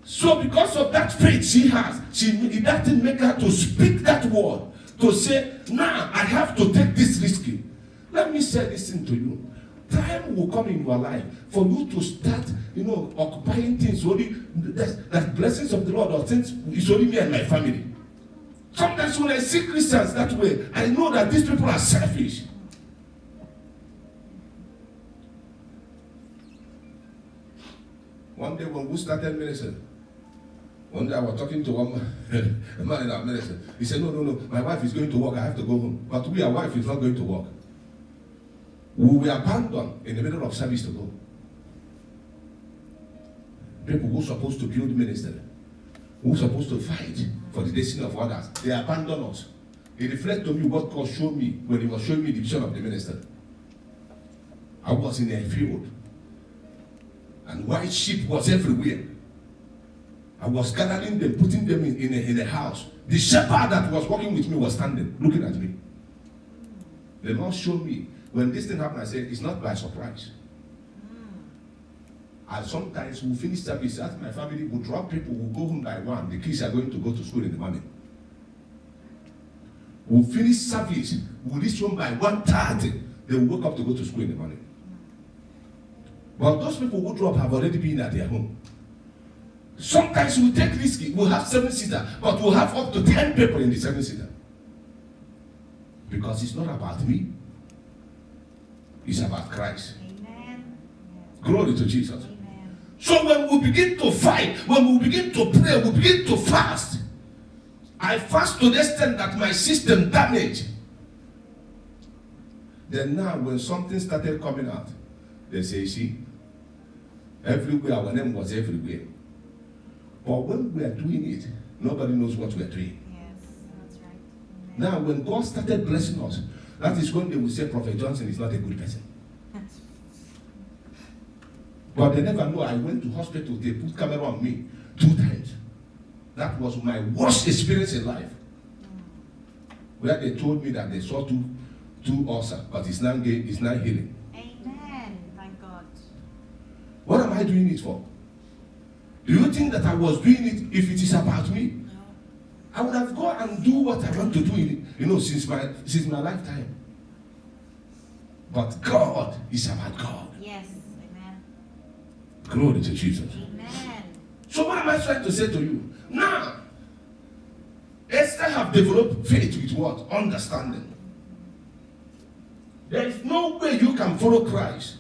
Speaker 1: So because of that faith she has, that didn't make her to speak that word, to say, now I have to take this risky. Let me say this thing to you. Time will come in your life for you to start, occupying things only that blessings of the Lord or things is only me and my family. Sometimes when I see Christians that way, I know that these people are selfish. One day when we started ministry, one day I was talking to a man in our ministry. He said, no, my wife is going to work, I have to go home. But our wife is not going to work. We were abandoned in the middle of service to go. People who are supposed to build ministry, who are supposed to fight for the destiny of others, they abandon us. It reflects to me what God showed me when He was showing me the vision of the ministry. I was in a field, and white sheep was everywhere. I was gathering them, putting them in a house. The shepherd that was working with me was standing, looking at me. The Lord showed me, when this thing happened, I said, it's not by surprise. And sometimes we'll finish service, as my family will drop people, we'll go home by 1. The kids are going to go to school in the morning. We'll finish service, we'll reach home by 1:30. They will wake up to go to school in the morning. But those people who drop have already been at their home. Sometimes we'll take risky, we'll have 7-seater, but we'll have up to 10 people in the 7-seater. Because it's not about me. It's about Christ.
Speaker 4: Amen.
Speaker 1: Glory to Jesus.
Speaker 4: Amen.
Speaker 1: So when we begin to fight, when we begin to pray, we begin to fast. I fast to the extent that my system damaged. Then now when something started coming out, they say, see, everywhere our name was everywhere. But when we are doing it, nobody knows what we are doing.
Speaker 4: Yes, that's right. Amen.
Speaker 1: Now when God started blessing us, that is when they will say Prophet Johnson is not a good person. But they never know I went to hospital, they put camera on me 2 times. That was my worst experience in life. Where they told me that they saw two ulcers, but it's now healing.
Speaker 4: Amen. Thank God.
Speaker 1: What am I doing it for? Do you think that I was doing it if it is about me?
Speaker 4: No.
Speaker 1: I would have gone and do what I want to do since my lifetime. But God is about God.
Speaker 4: Yes. Amen.
Speaker 1: Glory to Jesus.
Speaker 4: Amen.
Speaker 1: So what am I trying to say to you? Now, Esther have developed faith with what? Understanding. There is no way you can follow Christ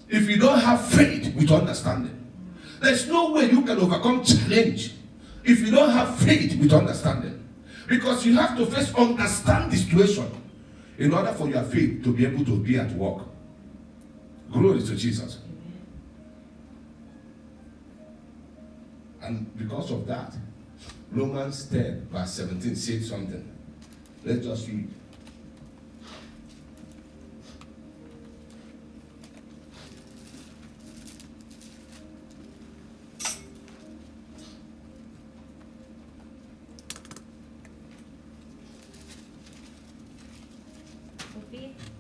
Speaker 1: if you don't have faith with understanding. There's no way you can overcome challenge if you don't have faith with understanding. Because you have to first understand the situation in order for your faith to be able to be at work. Glory to Jesus. And because of that, Romans 10 verse 17 said something. Let's just read.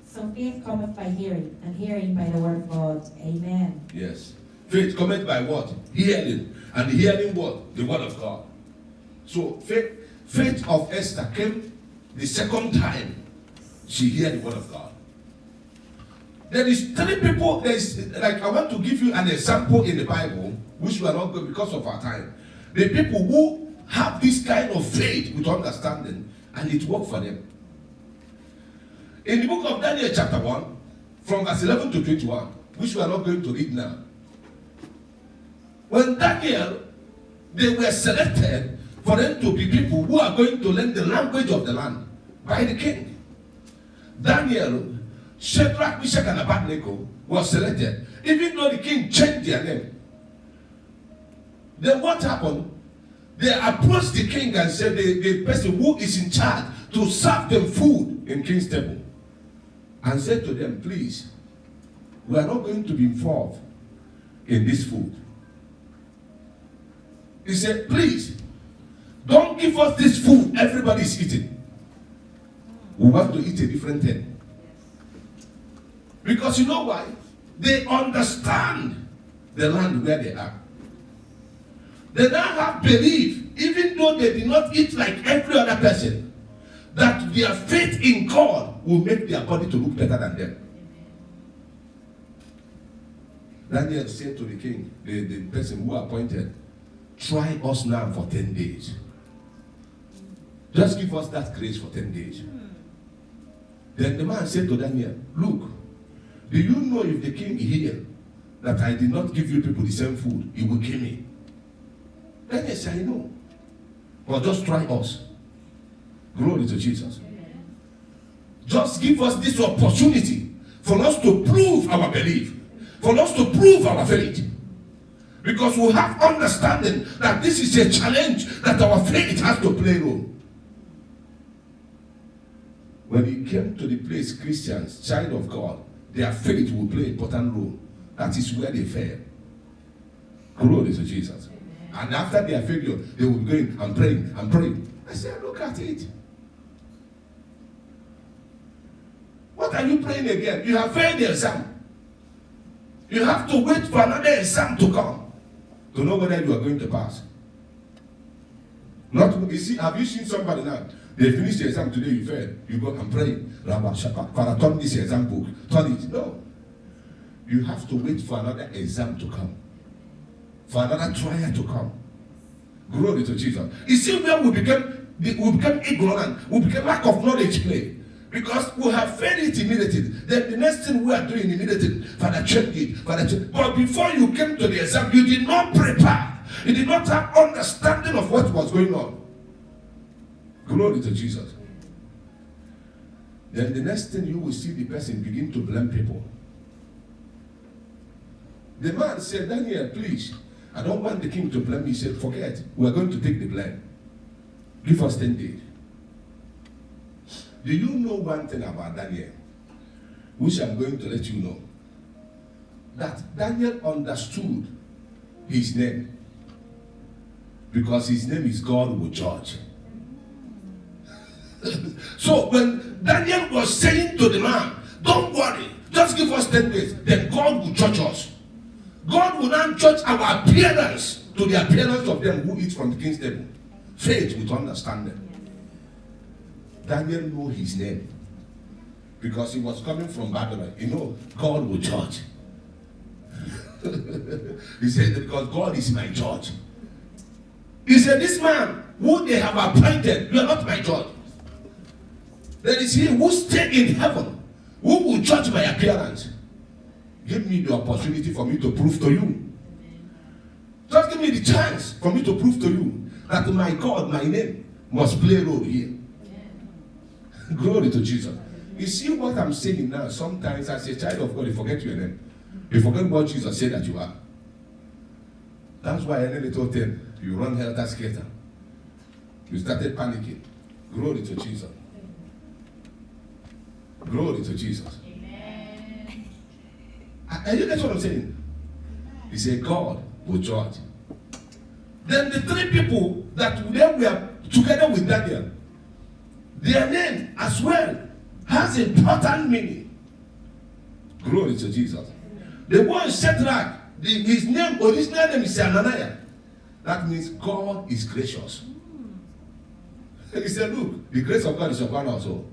Speaker 3: So faith cometh by hearing, and hearing by the word of God. Amen.
Speaker 1: Yes. Faith cometh by what? Hearing. And hearing what? The word of God. So faith of Esther came the second time she heard the word of God. There is 3 people. I want to give you an example in the Bible, which we are not going because of our time. The people who have this kind of faith with understanding, and it worked for them. In the book of Daniel chapter 1, from verse 11 to 21, which we are not going to read now. When Daniel, they were selected for them to be people who are going to learn the language of the land by the king. Daniel, Shadrach, Meshach, and Abednego was selected, even though the king changed their name. Then what happened? They approached the king and said, the person who is in charge to serve them food in king's table, and said to them, please, we are not going to be involved in this food. He said, please, don't give us this food everybody's eating. We want to eat a different thing. Because you know why? They understand the land where they are. They now have belief, even though they did not eat like every other person, that their faith in God will make their body to look better than them. Daniel said to the king, the person who appointed, try us now for 10 days. Just give us that grace for 10 days. Then the man said to Daniel, look, do you know if the king hear that I did not give you people the same food, he will kill me? Daniel said, I know. But just try us. Glory to Jesus. Just give us this opportunity for us to prove our belief, for us to prove our faith. Because we have understanding that this is a challenge that our faith has to play a role. When he came to the place, Christians, child of God, their faith will play an important role. That is where they fail. Glory to Jesus. Amen. And after their failure, they will go in and praying and praying. I said, look at it. What are you praying again? You have failed the exam. You have to wait for another exam to come to know whether you are going to pass. Not, you see, have you seen somebody now? They finish the exam today, you fail. You go and pray. Rabba Shaka, Father, turn this exam book. Turn it. No. You have to wait for another exam to come. For another trial to come. Glory to Jesus. You see where we become ignorant. We become lack of knowledge play. Because we have failed it immediately. Then the next thing we are doing immediately, Father, check it. Father, check. But before you came to the exam, you did not prepare. You did not have understanding of what was going on. Glory to Jesus. Then the next thing you will see the person begin to blame people. The man said, Daniel, please, I don't want the king to blame me. He said, forget, we're going to take the blame. Give us 10 days. Do you know one thing about Daniel, which I'm going to let you know? That Daniel understood his name, because his name is God will judge. So when Daniel was saying to the man, don't worry, just give us 10 days, then God will judge us. God will not judge our appearance to the appearance of them who eat from the king's table. Faith with understanding. Daniel knew his name because he was coming from Babylon. You know, God will judge. He said, because God is my judge. He said, this man who they have appointed, you are not my judge. There is he who stayed in heaven, who will judge my appearance. Give me the opportunity for me to prove to you. Just give me the chance for me to prove to you that my God, my name, must play a role here. Glory to Jesus. You see what I'm saying now? Sometimes as a child of God, you forget your name. You forget what Jesus said that you are. That's why any little thing, you run helter-skelter. You started panicking. Glory to Jesus. Glory to Jesus. Amen. Are you getting what I'm saying? He said, God will judge. Then the three people that they were together with Daniel, their name as well has important meaning. Glory to Jesus. The one Shadrach, his name, original name is Ananiah. That means God is gracious. He said, look, the grace of God is upon us all.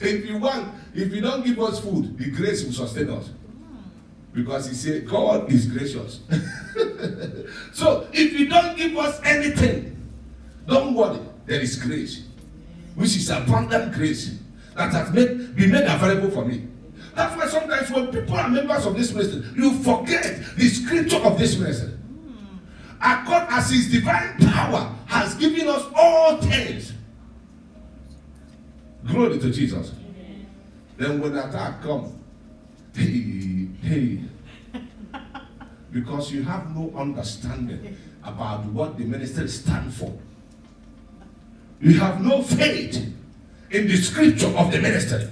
Speaker 1: If you don't give us food, the grace will sustain us. Because he said, God is gracious. So, if you don't give us anything, don't worry, there is grace. Which is abundant grace that has been made available for me. That's why sometimes when people are members of this ministry, you forget the scripture of this ministry. God, as his divine power, has given us all things. Glory to Jesus. Amen. Then when the attack comes, hey, because you have no understanding about what the ministry stands for. You have no faith in the scripture of the ministry.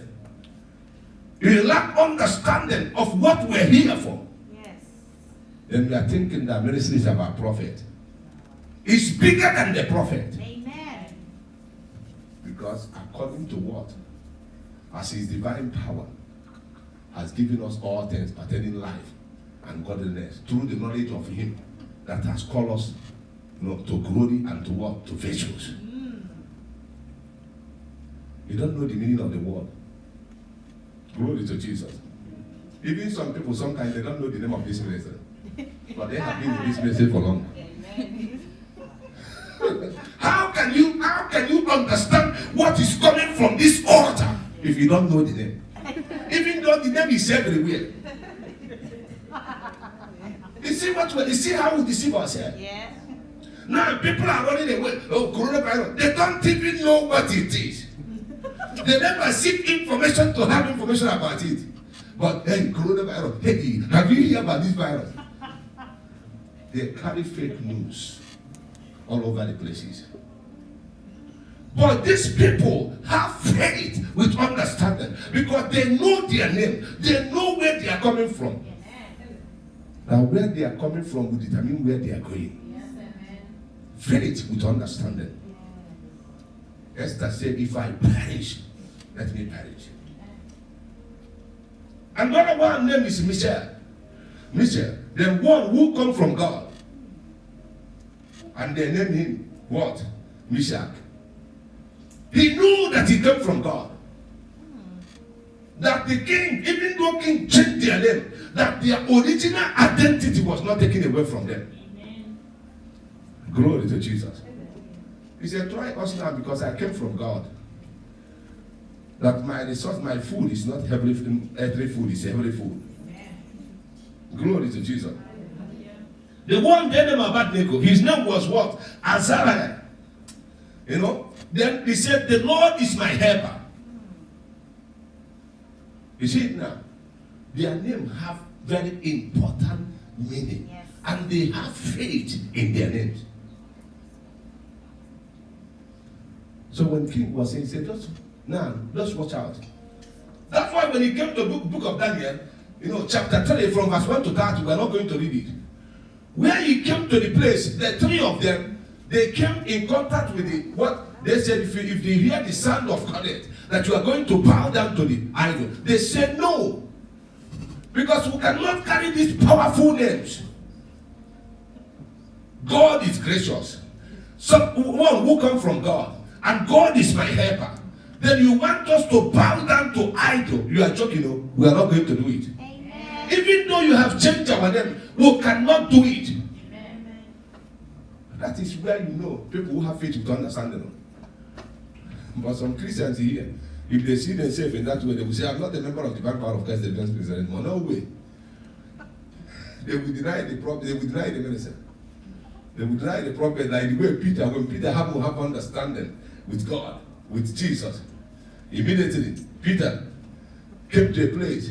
Speaker 1: You lack understanding of what we're here for.
Speaker 4: Yes.
Speaker 1: then we are thinking that ministry is about prophet. It's bigger than the prophet.
Speaker 4: Amen.
Speaker 1: Because according to what? As his divine power has given us all things pertaining life and godliness through the knowledge of him that has called us, to glory and to what? To virtues. You don't know the meaning of the word. Glory to Jesus. Even some people, sometimes they don't know the name of this ministry. But they have been in this ministry for long. How can you understand what is coming from this altar if you don't know the name? Even though the name is everywhere. You see how we deceive ourselves?
Speaker 4: Yes.
Speaker 1: Now people are running away. Oh, coronavirus. They don't even know what it is. They never seek information to have information about it. But hey, coronavirus, hey, have you heard about this virus? They carry fake news all over the places. But these people have faith with understanding because they know their name. They know where they are coming from. Now where they are coming from will determine where they are going. Faith with understanding. Esther said, if I perish, let me perish. Another one name is Michelle. Michelle, the one who come from God. And they named him what? Meshach. He knew that he came from God. That the king, even though king changed their name, that their original identity was not taken away from them. Amen. Glory to Jesus. He said, try us now because I came from God. That my resource, my food is not every food, is every food. Amen. Glory to Jesus. The one they named Abednego, his name was what? Azariah. Then he said, the Lord is my helper. You see it now? Their name have very important meaning. Yes. And they have faith in their names. So when king was saying, he said, just watch out. That's why when he came to the book of Daniel, chapter 3 from verse 1 to 30, we're not going to read it. Where he came to the place, the three of them, they came in contact with what they said, if they hear the sound of cornet, that you are going to bow down to the idol. They said no. Because we cannot carry these powerful names. God is gracious. Someone who come from God. And God is my helper. Then you want us to bow down to idol. You are joking, we are not going to do it. Amen. Even though you have changed our name, we cannot do it. Amen. That is where people who have faith with understanding. But some Christians here, if they see themselves in that way, they will say, I'm not a member of the Divine Power of Christ Deliverance Ministry anymore. No way. They will deny the prophet, they will deny the minister. They will deny the prophet like the way Peter, when Peter have understanding with God, with Jesus. Immediately, Peter came to a place.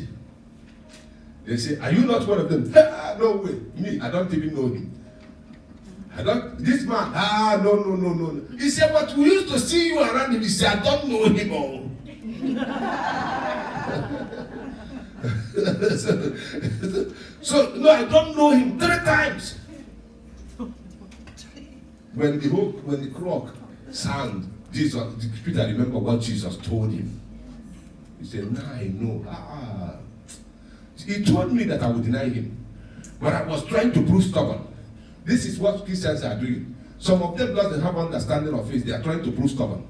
Speaker 1: They say, are you not one of them? No way. Me, I don't even know him. This man, no. He said, but we used to see you around him. He said, I don't know him all. So, no, I don't know him 3 times. When the clock sound, Peter remember what Jesus told him. He said, now I know. He told me that I would deny him. But I was trying to prove stubborn. This is what Christians are doing. Some of them doesn't have understanding of faith. They are trying to prove stubborn.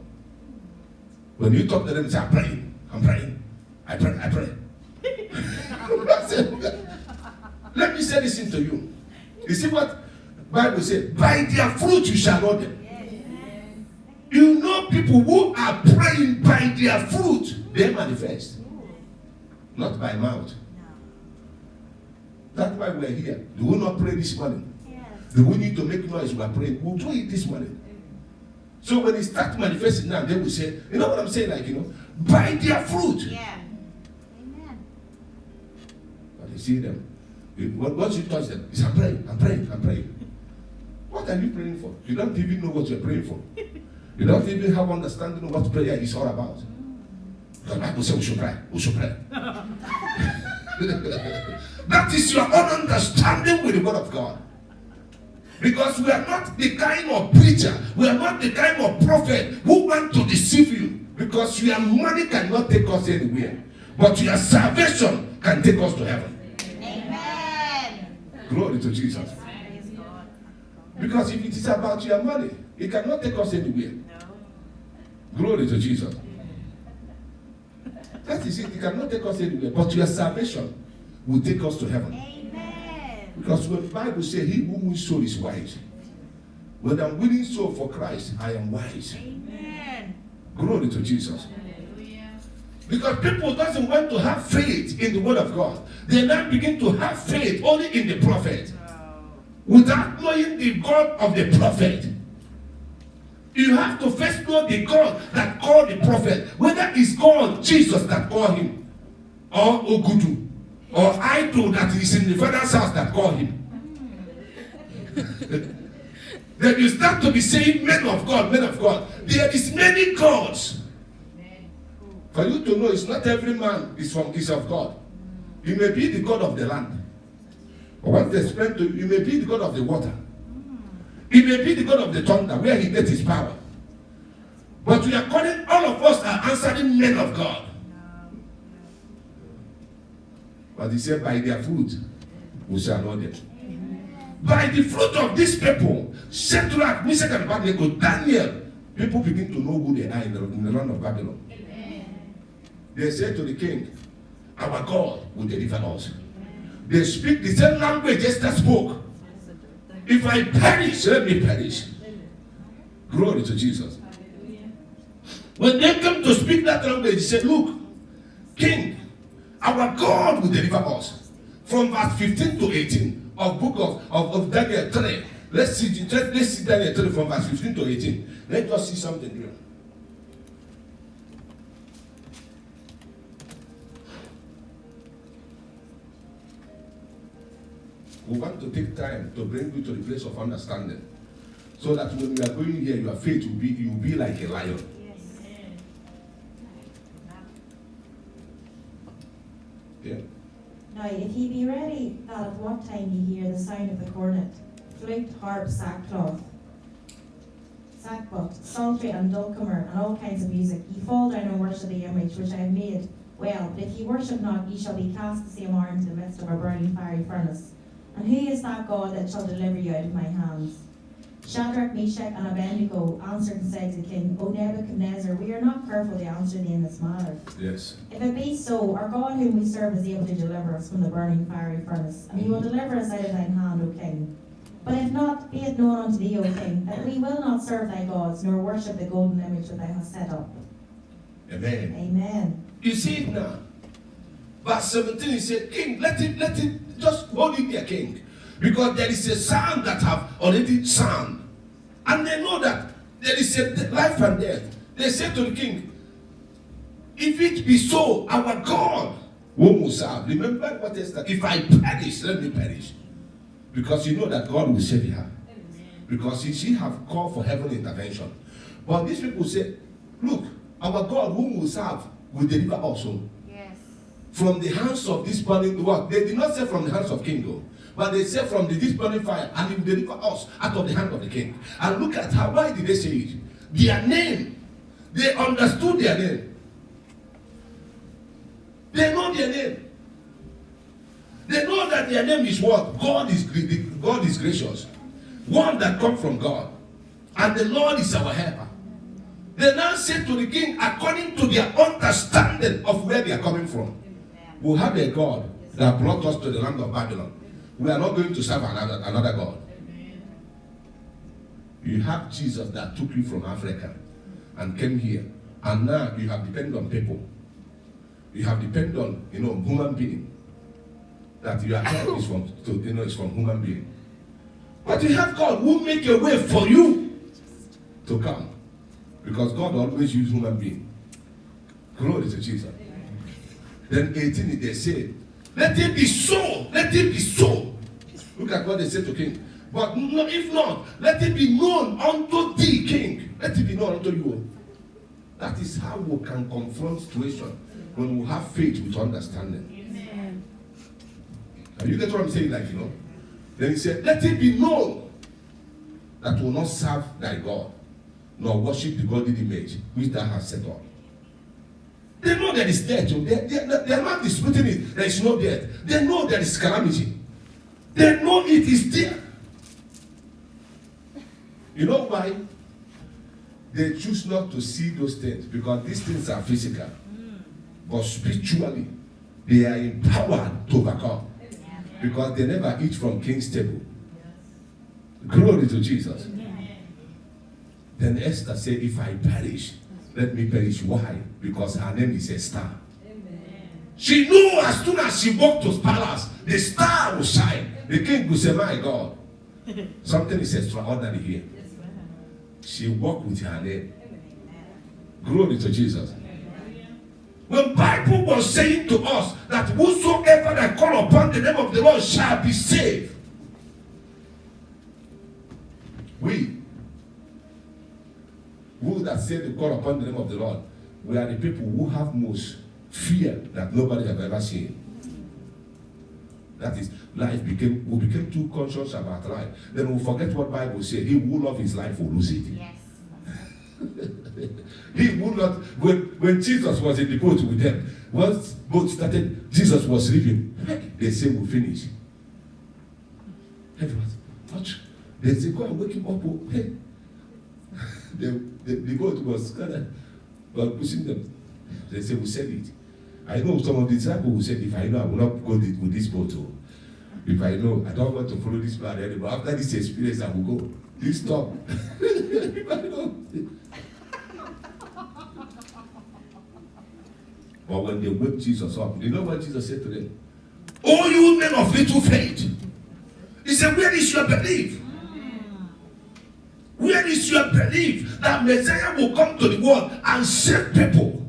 Speaker 1: When you talk to them, they say, I'm praying. I pray. Let me say this into you. You see what Bible says? By their fruit you shall know them. You know people who are praying by their fruit, they manifest. Not by mouth. That's why we're here. Do we not pray this morning? Do we need to make noise while praying? We'll do it this morning. So when it starts manifesting now, they will say, you know what I'm saying? By their fruit.
Speaker 4: Yeah. Amen.
Speaker 1: But you see them. Once you touch them, it's I'm praying. What are you praying for? You don't even know what you're praying for. You don't even have understanding of what prayer is all about. The Bible says we should pray. That is your own understanding with the word of God. Because we are not the kind of preacher, we are not the kind of prophet who want to deceive you. Because your money cannot take us anywhere. But your salvation can take us to heaven.
Speaker 4: Amen.
Speaker 1: Glory to Jesus. Because if it is about your money, it cannot take us anywhere. Glory to Jesus. That is it. It cannot take us anywhere. But your salvation will take us to heaven.
Speaker 4: Amen.
Speaker 1: Because when the Bible says, he who wins soul is wise. When I'm winning soul for Christ, I am wise.
Speaker 4: Amen.
Speaker 1: Glory to Jesus. Because people doesn't want to have faith in the word of God. They now begin to have faith only in the prophet. Without knowing the God of the prophet. You have to first know the God that called the prophet. Whether it's God, Jesus that called him. Or Ogudu. Or Idol that is in the father's house that called him. Then you start to be saying, men of God, men of God. There is many gods. For you to know, it's not every man is of God. You may be the God of the land. Or what they explain to you, you may be the God of the water. He may be the God of the thunder, where he gets his power. But we are calling, all of us are answering men of God. But he said, by their fruit, we shall know them. By the fruit of these people, Shadrach, Meshach, and Abednego, Daniel, people begin to know who they are in the land of Babylon. They say to the king, our God will deliver us. They speak the same language Esther spoke. If I perish, let me perish. Glory to Jesus. When they come to speak that language, he said, look, king, our God will deliver us. From verse 15 to 18 of book of Daniel 3. Let's see Daniel 3 from verse 15 to 18. Let us see something here. We want to take time to bring you to the place of understanding. So that when you are going here, your faith will be like a lion. Yeah.
Speaker 3: Now, if ye be ready, that at what time ye hear the sound of the cornet, flute, harp, sackcloth, psaltery, and dulcimer, and all kinds of music, ye fall down and worship the image which I have made. Well, but if ye worship not, ye shall be cast the same hour into the midst of a burning fiery furnace. And who is that God that shall deliver you out of my hands? Shadrach, Meshach, and Abednego answered and said to the king, O Nebuchadnezzar, we are not careful to answer thee in this matter.
Speaker 1: Yes.
Speaker 3: If it be so, our God whom we serve is able to deliver us from the burning fiery furnace, and he will deliver us out of thine hand, O king. But if not, be it known unto thee, O king, that we will not serve thy gods, nor worship the golden image that thou hast set up.
Speaker 1: Amen.
Speaker 3: Amen.
Speaker 1: You see it now. Verse 17, he said, king, let it, just hold it there, king. Because there is a sound that have already sound. And they know that there is a life and death. They said to the king, if it be so, our God whom we serve. Remember what is that? If I perish, let me perish. Because you know that God will save her. Because she have called for heaven intervention. But these people say, look, our God whom we serve will deliver also.
Speaker 4: Yes.
Speaker 1: From the hands of this burning, what? They did not say from the hands of King though. But they said from this burning fire, and he will deliver us out of the hand of the king. And look at how, why did they say it? Their name. They understood their name. They know their name. They know that their name is what? God is gracious. One that comes from God. And the Lord is our helper. They now say to the king, according to their understanding of where they are coming from. We have a God that brought us to the land of Babylon. We are not going to serve another God. You have Jesus that took you from Africa and came here. And now you have depended on people. You have depended on, human being. That your help is from human being. But you have God who make a way for you to come. Because God always uses human being. Glory to Jesus. Then 18, they say, let it be so. Let it be so. Look at what they said to king. But no, if not, let it be known unto thee, king. Let it be known unto you. That is how we can confront situation when we have faith with understanding.
Speaker 4: Amen.
Speaker 1: And you get what I'm saying, like, you know? Then he said, let it be known that will not serve thy God, nor worship the golden image which thou hast set up. They know there is death. They are not disputing it. There is no death. They know there is calamity. They know it is there. You know why? They choose not to see those things because these things are physical. But spiritually, they are empowered to overcome. Because they never eat from king's table. Glory to Jesus. Then Esther said, if I perish, let me perish. Why? Because her name is Esther. She knew as soon as she walked to the palace, the star will shine. The king will say, my God, something is extraordinary here. She walked with her name. Glory to Jesus. When Bible was saying to us that whosoever that call upon the name of the Lord shall be saved. We who that say to call upon the name of the Lord, we are the people who have most fear that nobody have ever seen. That is, we became too conscious about life. Then we forget what Bible said. He who loves his life will lose it.
Speaker 4: Yes.
Speaker 1: He would not, when Jesus was in the boat with them, once boat started, Jesus was leaving. They say we'll finish. Everyone, what? They say go and wake him up. Oh, hey. The boat was kind of pushing them. They say we'll sell it. I know some of the disciples who said, if I know, I will not go with this boat. Oh. If I know, I don't want to follow this plan anymore. After this experience, I will go. Please stop. If I know. But when they woke Jesus up, you know what Jesus said to them? Oh, you men of little faith. He said, where is your belief? Where is your belief that Messiah will come to the world and save people?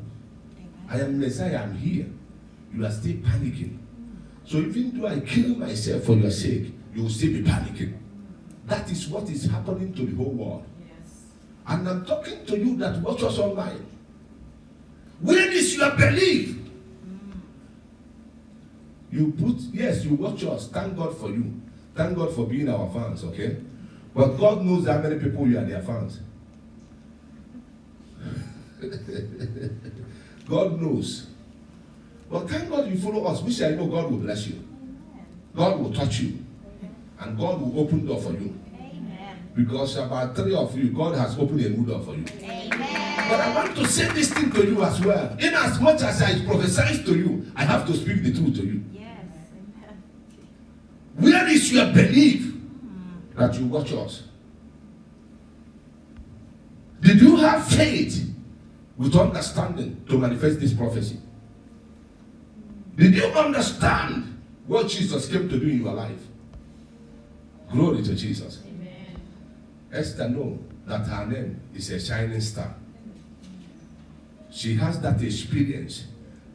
Speaker 1: I am Messiah, I'm here. You are still panicking. So even though I kill myself for your sake, you will still be panicking. That is what is happening to the whole world. Yes. And I'm talking to you that watch us online. Where is your belief? You watch us. Thank God for you. Thank God for being our fans, okay? But God knows how many people you are their fans. God knows. But thank God you follow us. Which I know God will bless you. God will touch you. And God will open door for you. Amen. Because about 3 of you, God has opened a new door for you. Amen. But I want to say this thing to you as well. In as much as I prophesy to you, I have to speak the truth to you. Yes. Amen. Where is your belief that you watch us? Did you have faith with understanding to manifest this prophecy? Did you understand what Jesus came to do in your life? Glory to Jesus. Amen. Esther knows that her name is a shining star. She has that experience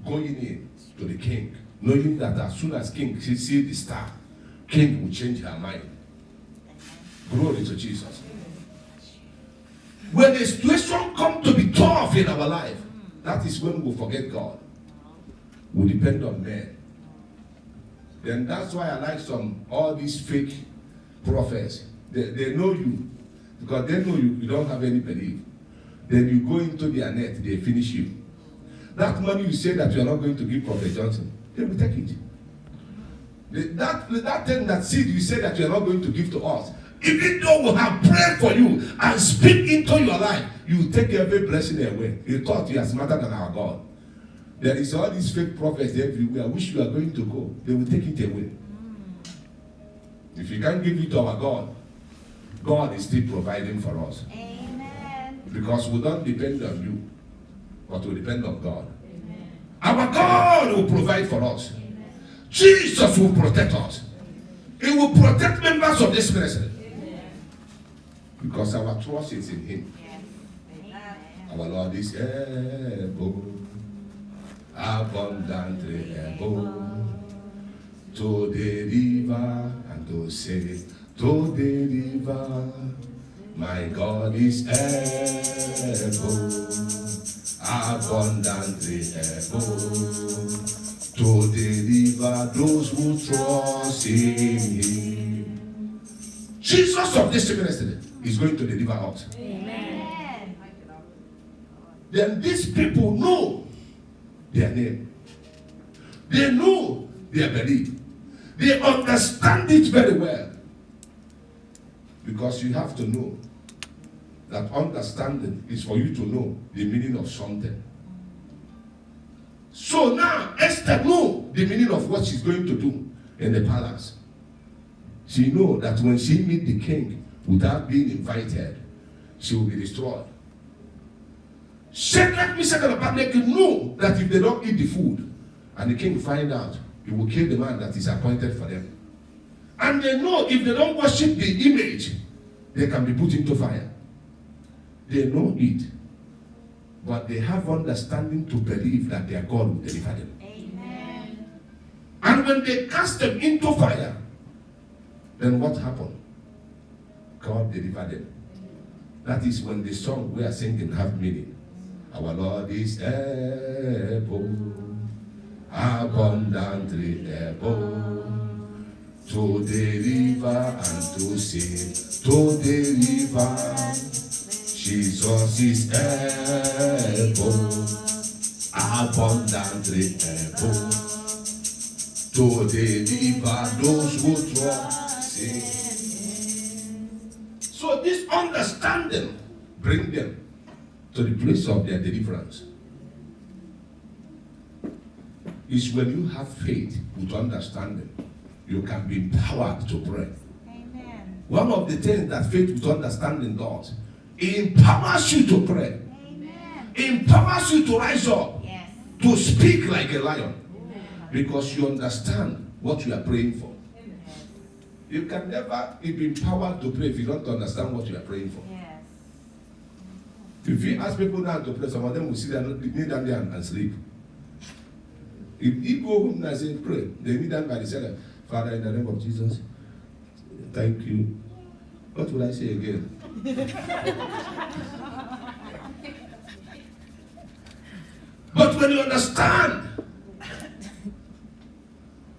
Speaker 1: going in to the king, knowing that as soon as king sees the star, king will change her mind. Glory to Jesus. When the situation comes to be tough in our life, that is when we forget God. We depend on men. Then that's why I like all these fake prophets. They know you because they know you don't have any belief. Then you go into their net, they finish you. That money you say that you are not going to give Prophet Johnson, they will take it. That thing, that seed you say that you are not going to give to us, even though we have prayed for you and speak into your life, you take every blessing away. You thought you are smarter than our God. There is all these fake prophets everywhere. Which you are going to go, they will take it away. If you can't give it to our God, God is still providing for us. Amen. Because we don't depend on you, but we depend on God. Amen. Our God will provide for us. Amen. Jesus will protect us. He will protect members of this ministry. Because our trust is in Him. Yes. Our Lord is able, abundantly able, to deliver and to save, to deliver. My God is able, abundantly able, to deliver. deliver those who trust in him. Jesus of this ministry is going to deliver us.
Speaker 4: Amen.
Speaker 1: Then these people know their name. They know their belief. They understand it very well. Because you have to know that understanding is for you to know the meaning of something. So now Esther knows the meaning of what she's going to do in the palace. She knows that when she meets the king without being invited, she will be destroyed. Shadrach, Meshach, and Abednego know that if they don't eat the food and the king find out, he will kill the man that is appointed for them. And they know if they don't worship the image, they can be put into fire. They know it. But they have understanding to believe that their God will deliver them.
Speaker 4: Amen.
Speaker 1: And when they cast them into fire, then what happened? God delivered them. That is when the song we are singing have meaning. Our Lord is able, abundantly able, to deliver and to save, to deliver. Jesus is able, abundantly able, to deliver those who trust in him. So this understanding bring them to the place of their deliverance. It's when you have faith with understanding, you can be empowered to pray.
Speaker 4: Amen.
Speaker 1: One of the things that faith with understanding does, it empowers you to pray.
Speaker 4: Amen.
Speaker 1: It empowers you to rise up,
Speaker 4: Yes.
Speaker 1: to speak like a lion, because you understand what you are praying for. You can never be empowered to pray if you don't understand what you are praying for.
Speaker 4: Yes.
Speaker 1: If you ask people now to pray, some of them will sit down, kneel down there and sleep. If you go home and say pray, they kneel down by themselves. Father, in the name of Jesus, thank you. What would I say again? But when you understand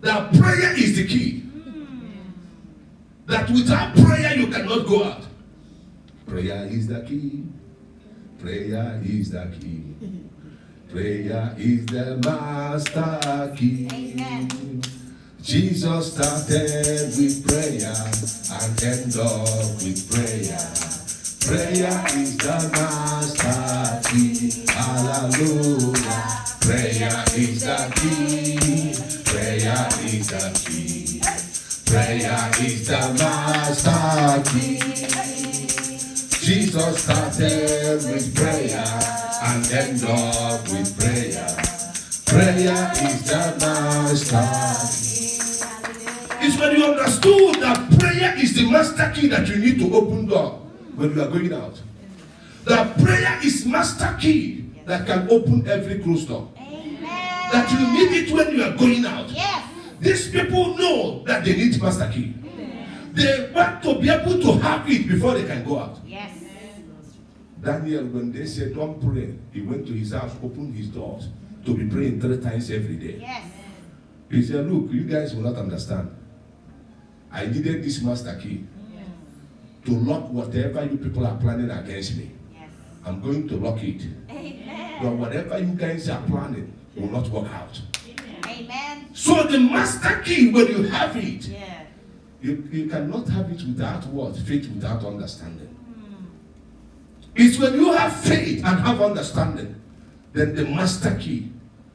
Speaker 1: that prayer is the key, that without prayer you cannot go out. Prayer is the key. Prayer is the key. Prayer is the master key.
Speaker 4: Amen.
Speaker 1: Jesus started with prayer and ended up with prayer. Prayer is the master key. Hallelujah. Prayer is the key. Prayer is the key. Prayer is the master key. Jesus started with prayer and ended up with prayer. Prayer is the master key. It's when you understood that prayer is the master key that you need to open door when you are going out. That prayer is master key that can open every closed door.
Speaker 4: Amen.
Speaker 1: That you need it when you are going out.
Speaker 4: Yes.
Speaker 1: These people know that they need master key. They want to be able to have it before they can go out.
Speaker 4: Yes.
Speaker 1: Daniel, when they said don't pray, he went to his house, opened his doors to be praying 3 times every day.
Speaker 4: Yes.
Speaker 1: He said, look, you guys will not understand. I needed this master key to lock whatever you people are planning against me.
Speaker 4: Yes.
Speaker 1: I'm going to lock it.
Speaker 4: Amen.
Speaker 1: But whatever you guys are planning will not work out.
Speaker 4: Amen.
Speaker 1: So the master key, when you have it,
Speaker 4: Yeah.
Speaker 1: you cannot have it without what? Faith without understanding. It's when you have faith and have understanding, then the master key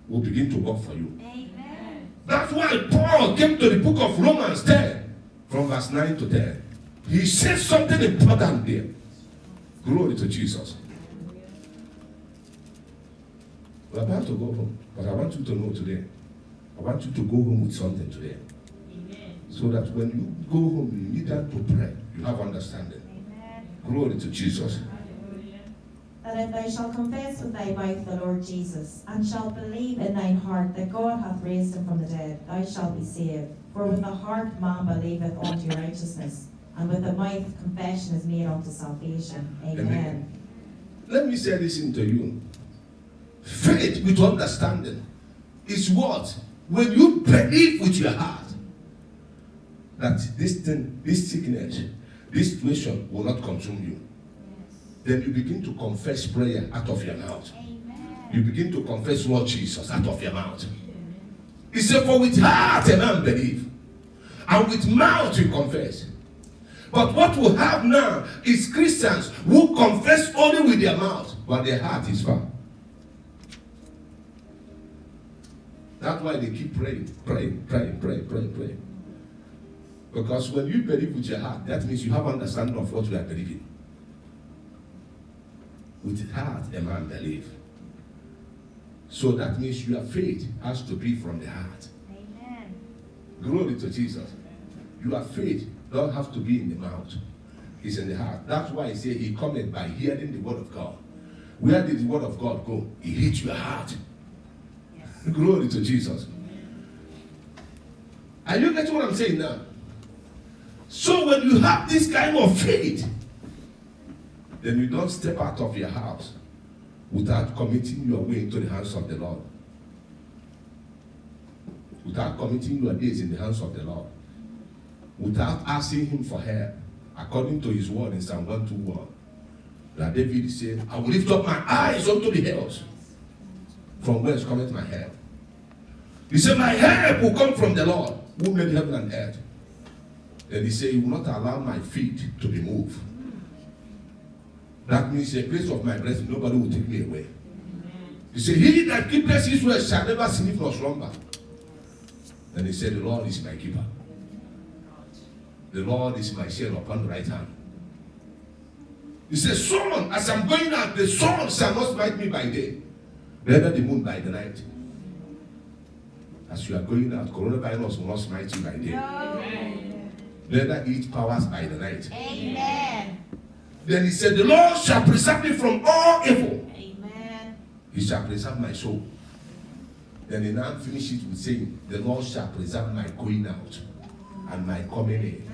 Speaker 1: will begin to work for you.
Speaker 4: Amen.
Speaker 1: That's why Paul came to the book of Romans 10, from verse 9 to 10. He says something important there. Glory to Jesus. We're about to go home, but I want you to know today, I want you to go home with something today. So that when you go home, you need that to pray. You have understanding.
Speaker 4: Amen.
Speaker 1: Glory to Jesus.
Speaker 3: That if thou shalt confess with thy mouth the Lord Jesus, and shalt believe in thine heart that God hath raised him from the dead, thou shalt be saved. For with the heart man believeth unto righteousness, and with the mouth confession is made unto salvation. Amen.
Speaker 1: Let me say this into you. Faith with understanding is what when you believe with your heart that this thing, this sickness, this situation will not consume you, then you begin to confess prayer out of your mouth. You begin to confess Lord Jesus out of your mouth. He said, for with heart a man believe, and with mouth you confess. But what we have now is Christians who confess only with their mouth, but their heart is far. That's why they keep praying. Because when you believe with your heart, that means you have understanding of what you are believing. With heart a man believe. So that means your faith has to be from the heart.
Speaker 4: Amen.
Speaker 1: Glory to Jesus. Your faith don't have to be in the mouth. It's in the heart. That's why he said he cometh by hearing the word of God. Where did the word of God go? It hit your heart.
Speaker 4: Yes.
Speaker 1: Glory to Jesus. Are you getting what I'm saying now? So when you have this kind of faith, then you don't step out of your house without committing your way into the hands of the Lord. Without committing your days in the hands of the Lord. Without asking him for help. According to his word in Psalm 121. That David said, I will lift up my eyes unto the hills. From whence cometh my help? He said, my help will come from the Lord, who made heaven and earth. Then he said, he will not allow my feet to be moved. That means the place of my breath, nobody will take me away. He said, he that keepeth his word shall never sleep nor slumber. Then he said, the Lord is my keeper. The Lord is my shield upon the right hand. He said, sun, as I'm going out, the sun shall not smite me by day, neither the moon by the night. As you are going out, coronavirus will not smite you by day.
Speaker 4: No.
Speaker 1: Neither eat powers by the night.
Speaker 4: Amen.
Speaker 1: Then he said, the Lord shall preserve me from all evil.
Speaker 4: Amen.
Speaker 1: He shall preserve my soul. Then he now finishes with saying, the Lord shall preserve my going out and my coming in.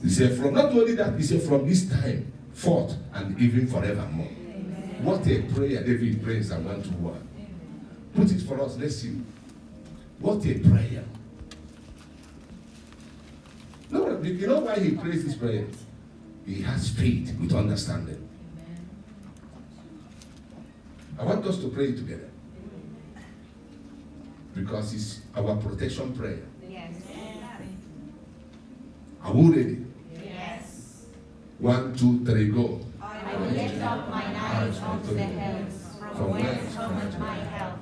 Speaker 1: He said, from not only that, he said, from this time forth and even forevermore. Amen. What a prayer David prays in 121. Put it for us, let's see. What a prayer. No, you know why he prays this prayer? He has faith with understanding. I want us to pray together. Because it's our protection prayer.
Speaker 4: Yes.
Speaker 1: Are we ready?
Speaker 4: Yes.
Speaker 1: 1, 2, 3, go.
Speaker 4: I will lift up mine eyes unto the hills, from whence cometh my help.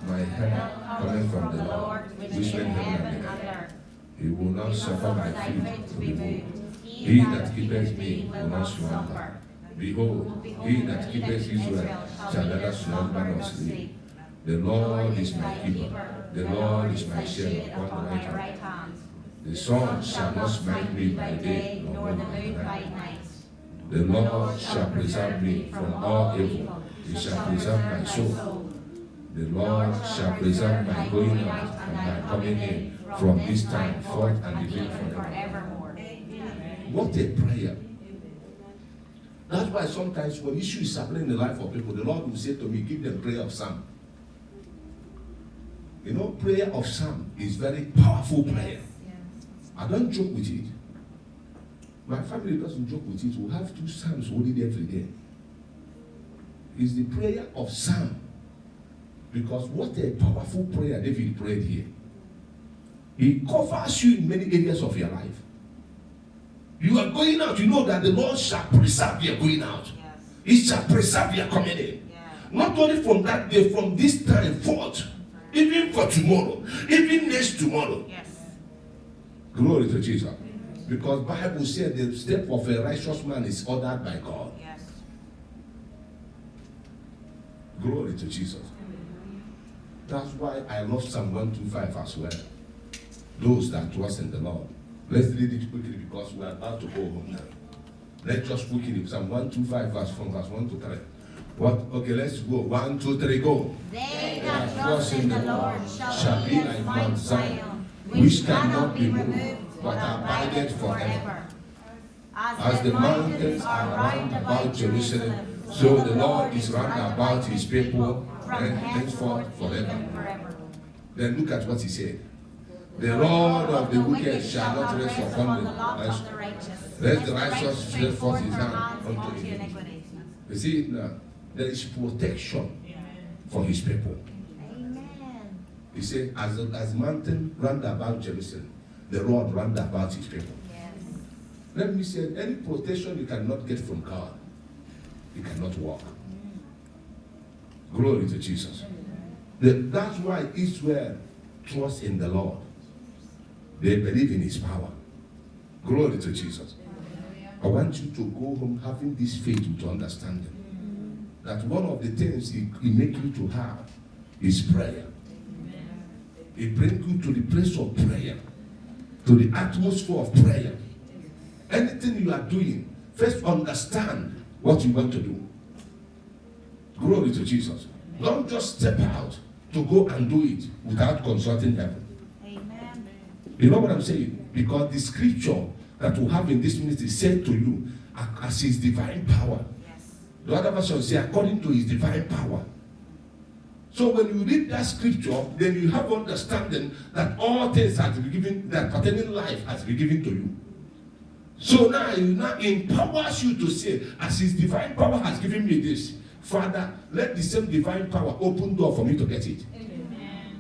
Speaker 1: My help cometh from the Lord, which made heaven and earth. He will not suffer my feet to be moved. He that keepeth me will not slumber. Behold, he that keepeth Israel shall neither slumber nor sleep. The Lord is my keeper. The Lord is my shield upon the right hand. The sun shall not smite me by day, nor the moon by night. The Lord shall preserve me from all evil. He shall preserve my soul. The Lord shall preserve my going out and my coming in from this time forth and even forevermore. What a prayer. That's why sometimes when issues is happening in the life of people, the Lord will say to me, give them prayer of Psalm. You know, prayer of Psalm is very powerful prayer. I don't joke with it. My family doesn't joke with it. We have 2 Psalms holding every day. It's the prayer of Psalm. Because what a powerful prayer David prayed here. He covers you in many areas of your life. You are going out, you know that the Lord shall preserve your going out. Yes. He shall preserve your coming in. Yeah. Not only from that day, from this time forth, even for tomorrow, even next tomorrow. Yes. Glory to Jesus. Because Bible said the step of a righteous man is ordered by God. Yes. Glory to Jesus. That's why I love Psalm 125 as well. Those that trust in the Lord. Let's read it quickly because we are about to go home now. Let's just quickly. Psalm 125 from verse 1 to 3. What? Okay, let's go. 1, 2, 3, go.
Speaker 4: They that trust in the Lord shall be like Mount Zion, which cannot be removed, but abideth forever.
Speaker 1: As the mountains are round about Jerusalem, so the Lord is round about his people, and henceforth forever. Then look at what he said. The rod of the wicked shall not rest upon the righteous. Lest the righteous stretch forth his hand unto iniquity. You see it now? There is protection for his people.
Speaker 4: Amen.
Speaker 1: He said, as mountain round about Jerusalem, the rod round about his people.
Speaker 4: Yes.
Speaker 1: Let me say, any protection you cannot get from God, you cannot walk. Glory to Jesus. That's why Israel trusts in the Lord. They believe in his power. Glory to Jesus. I want you to go home having this faith to understanding. That one of the things he makes you to have is prayer. He brings you to the place of prayer, to the atmosphere of prayer. Anything you are doing, first understand what you want to do. Glory to Jesus. Don't just step out to go and do it without consulting heaven.
Speaker 4: Amen.
Speaker 1: You know what I'm saying? Because the scripture that we have in this ministry said to you as his divine power.
Speaker 4: Yes.
Speaker 1: The other version says according to his divine power. So when you read that scripture, then you have understanding that all things has been given, that pertaining life has been given to you. So now he now empowers you to say, as his divine power has given me this, Father, let the same divine power open door for me to get it.
Speaker 4: Amen.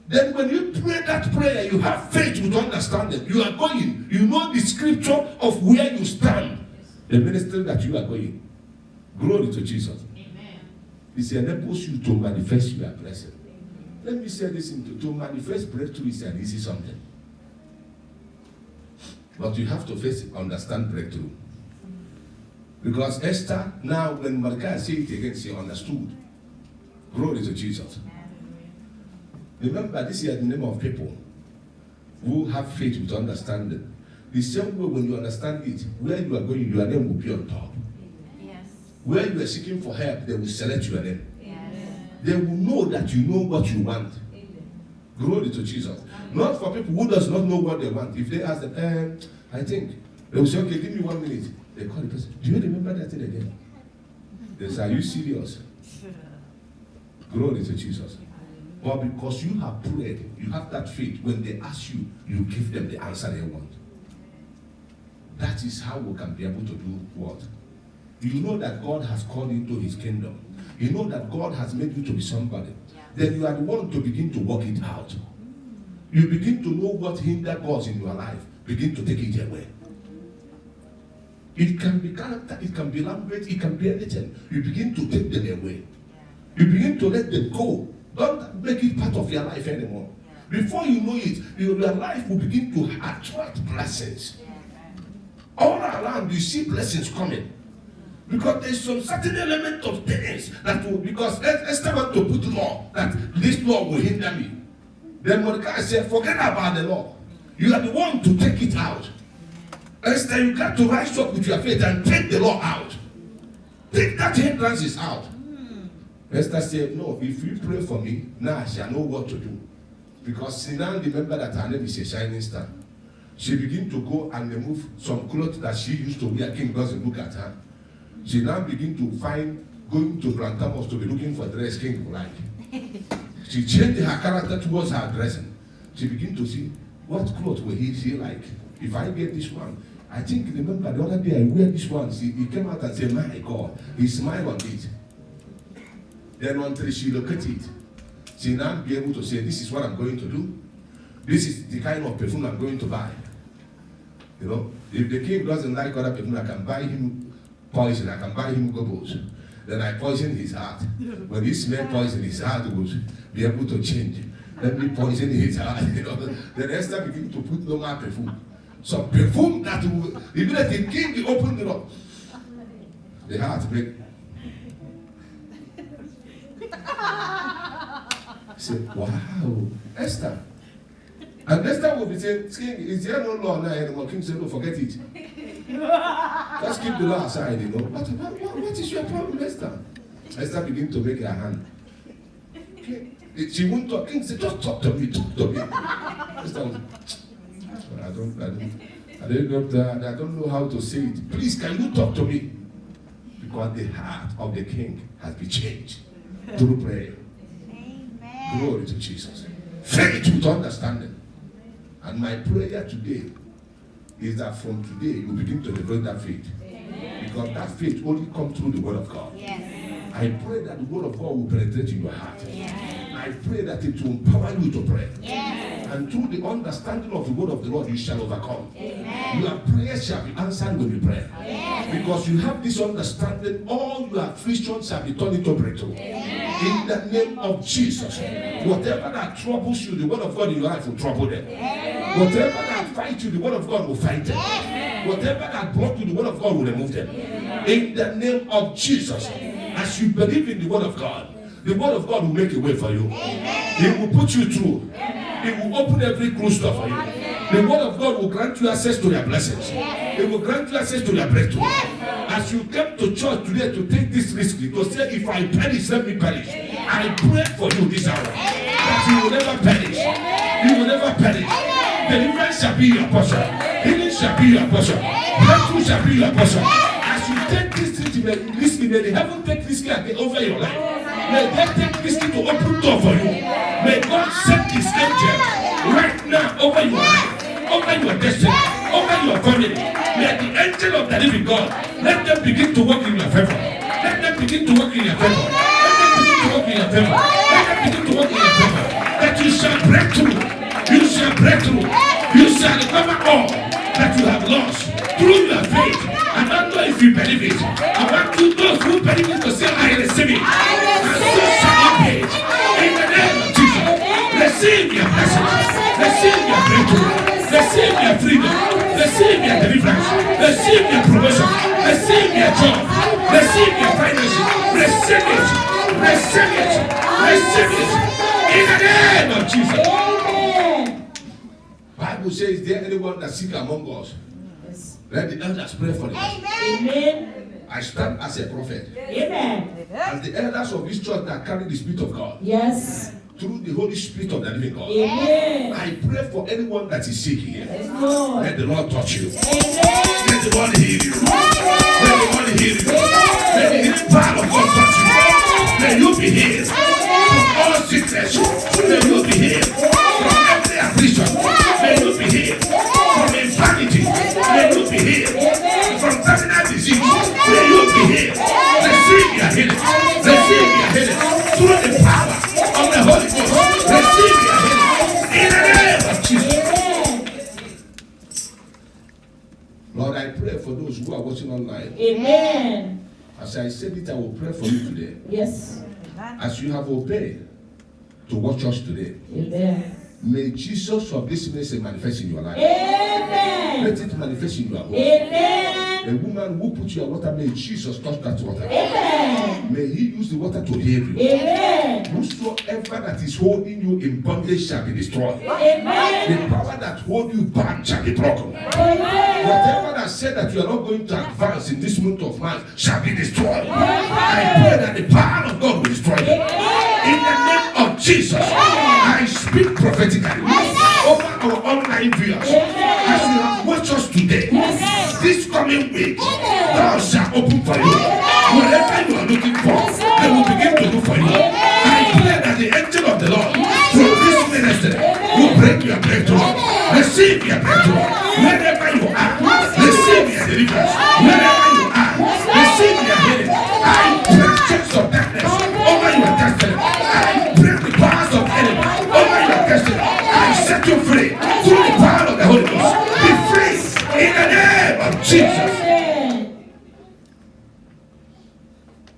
Speaker 1: Then when you pray that prayer, you have faith with understanding. You are going. You know the scripture of where you stand. The ministry that you are going. Glory to Jesus.
Speaker 4: Amen.
Speaker 1: It enables you to manifest your blessing. Let me say this to manifest breakthrough is an easy something. But you have to first understand breakthrough. Because Esther, now when Mordecai said it again, she understood. Glory to Jesus. Remember, this is the name of people who have faith with understanding. The same way when you understand it, where you are going, your name will be on top.
Speaker 4: Yes.
Speaker 1: Where you are seeking for help, they will select your name.
Speaker 4: Yes.
Speaker 1: They will know that you know what you want. Glory to Jesus. Not for people who does not know what they want. If they ask them, I think, they will say, okay, give me 1 minute. They call the person, do you remember that thing again? They say, are you serious? Glory to Jesus. But because you have prayed, you have that faith, when they ask you, you give them the answer they want. That is how we can be able to do what? You know that God has called you into his kingdom. You know that God has made you to be somebody. Then you are the one to begin to work it out. You begin to know what hinder God in your life. Begin to take it away. It can be character, it can be language, it can be anything. You begin to take them away. You begin to let them go. Don't make it part of your life anymore. Before you know it, your life will begin to attract blessings. All around you see blessings coming. Because there's some certain element of things that will, because Esther want to put law, that this law will hinder me. Then Mordecai said, forget about the law. You are the one to take it out. Esther, you got to rise up with your faith and take the law out. Take that hindrances out. Esther said, no, if you pray for me, now I shall know what to do. Because she now remember that her name is a shining star. She began to go and remove some clothes that she used to wear. King doesn't look at her. She now begin to find, going to Brantamos to be looking for dress King like. She changed her character towards her dressing. She began to see, what clothes will he like? If I get this one, I think, remember the other day I wear this one. He came out and said, my God, he smiled on it. Then until she located it, she now be able to say, this is what I'm going to do. This is the kind of perfume I'm going to buy. You know, if the king doesn't like other perfume, I can buy him poison, I can buy him gobos. Then I poison his heart. When he smells poison, his heart will be able to change. Let me poison his heart. You know, then Esther begin to put normal perfume. Some perfume that will, even if the king will open the door, the heart break. Say, wow, Esther. And Esther will be saying, King, is there no law now anymore? King said, no, forget it. Just keep the law aside, you know. What is your problem, Esther? Esther begin to make her hand. She won't talk. King said, just talk to me, talk to me. Esther was, I don't know how to say it. Please, can you talk to me? Because the heart of the king has been changed through prayer.
Speaker 4: Amen.
Speaker 1: Glory to Jesus. Faith with understanding. And my prayer today is that from today you begin to develop that faith. Because that faith only comes through the word of God. I pray that the word of God will penetrate in your heart. I pray that it will empower you to pray. And through the understanding of the word of the Lord, you shall overcome. Your prayers shall be answered when you pray. Because you have this understanding, all your afflictions shall be turned into breakthrough. In the name of Jesus. Whatever that troubles you, the word of God in your life will trouble them. Whatever that fights you, the word of God will fight them. Whatever that blocks you, the word of God will remove them. In the name of Jesus. As you believe in the word of God will make a way for you. It will put you through. It will open every closed door for you. The word of God will grant you access to your blessings. It will grant you access to your breakthrough. As you came to church today to take this risk, to say, if I perish, let me perish. I pray for you this hour that you will never perish. You will never perish. Deliverance shall be your portion. Healing shall be your portion. Breakthrough shall be your portion. As you take this treatment, listen, may the heaven take this care over your life. May they take this to open door for you. May God send his angel right now over your life, over your destiny, over your family. May the angel of the living God, let them begin to work in your favor. Let them begin to work in your favor. Let them begin to work in your favor. Let them begin to work in your favor. That you shall break through. You shall break through. You shall recover all that you have lost through your faith. I don't know if you believe it. I want you, those who believe it, to say, I receive it. And so shall it be. In the name of Jesus. Receive your blessing. Receive your breakthrough. Receive your freedom. Receive your deliverance. Receive your promotion. Receive your job. Receive your finances. Receive it. Receive it. Receive it. In the name of Jesus. Bible says, is there anyone that sick among us? Let the elders pray for them.
Speaker 3: Amen.
Speaker 1: I stand as a prophet.
Speaker 3: Amen.
Speaker 1: As the elders of this church that carry the Spirit of God.
Speaker 3: Yes.
Speaker 1: Through the Holy Spirit of the living God.
Speaker 3: Amen.
Speaker 1: I pray for anyone that is sick here.
Speaker 3: Yes, Lord.
Speaker 1: Let the Lord touch you.
Speaker 3: Amen.
Speaker 1: Let the Lord heal you. Let the Lord heal you. Let the healing power of God touch you. May you be healed from all sickness. May you be healed from every affliction. May you be healed from infirmity. May you be healed from terminal disease. May you be healed. Receive your healing. Receive your healing through the power of the Holy Ghost. Receive your healing in the name of Jesus. Lord, I pray for those who are watching online.
Speaker 3: Amen.
Speaker 1: As I said it, I will pray for you today.
Speaker 3: Yes.
Speaker 1: As you have obeyed to watch us today,
Speaker 3: Amen.
Speaker 1: may Jesus of this message manifest in your life.
Speaker 3: Amen.
Speaker 1: Let it manifest in your home.
Speaker 3: Amen.
Speaker 1: The woman who put your water, may Jesus touch that water.
Speaker 3: Amen.
Speaker 1: May he use the water to heal you.
Speaker 3: Amen.
Speaker 1: Whosoever that is holding you in bondage shall be destroyed.
Speaker 3: Amen.
Speaker 1: The power that hold you back shall be broken.
Speaker 3: Amen.
Speaker 1: Whatever that said that you are not going to advance in this month of March shall be destroyed. I pray that the power of God will destroy you. In the name of Jesus, I speak prophetically over our online viewers. As you have watched us today, this coming week, doors shall open for you. Whatever you are looking for, they will begin to do for you. I pray that the angel of the Lord through this ministry will bring your breakthrough. Receive your breakthrough. Wherever you are, receive your deliverance. Wherever you are, receive your healing. I break chains of darkness over your destiny. I break the powers of enemy over your destiny. I set you free through the power of the Holy Ghost. Be free in the name of Jesus.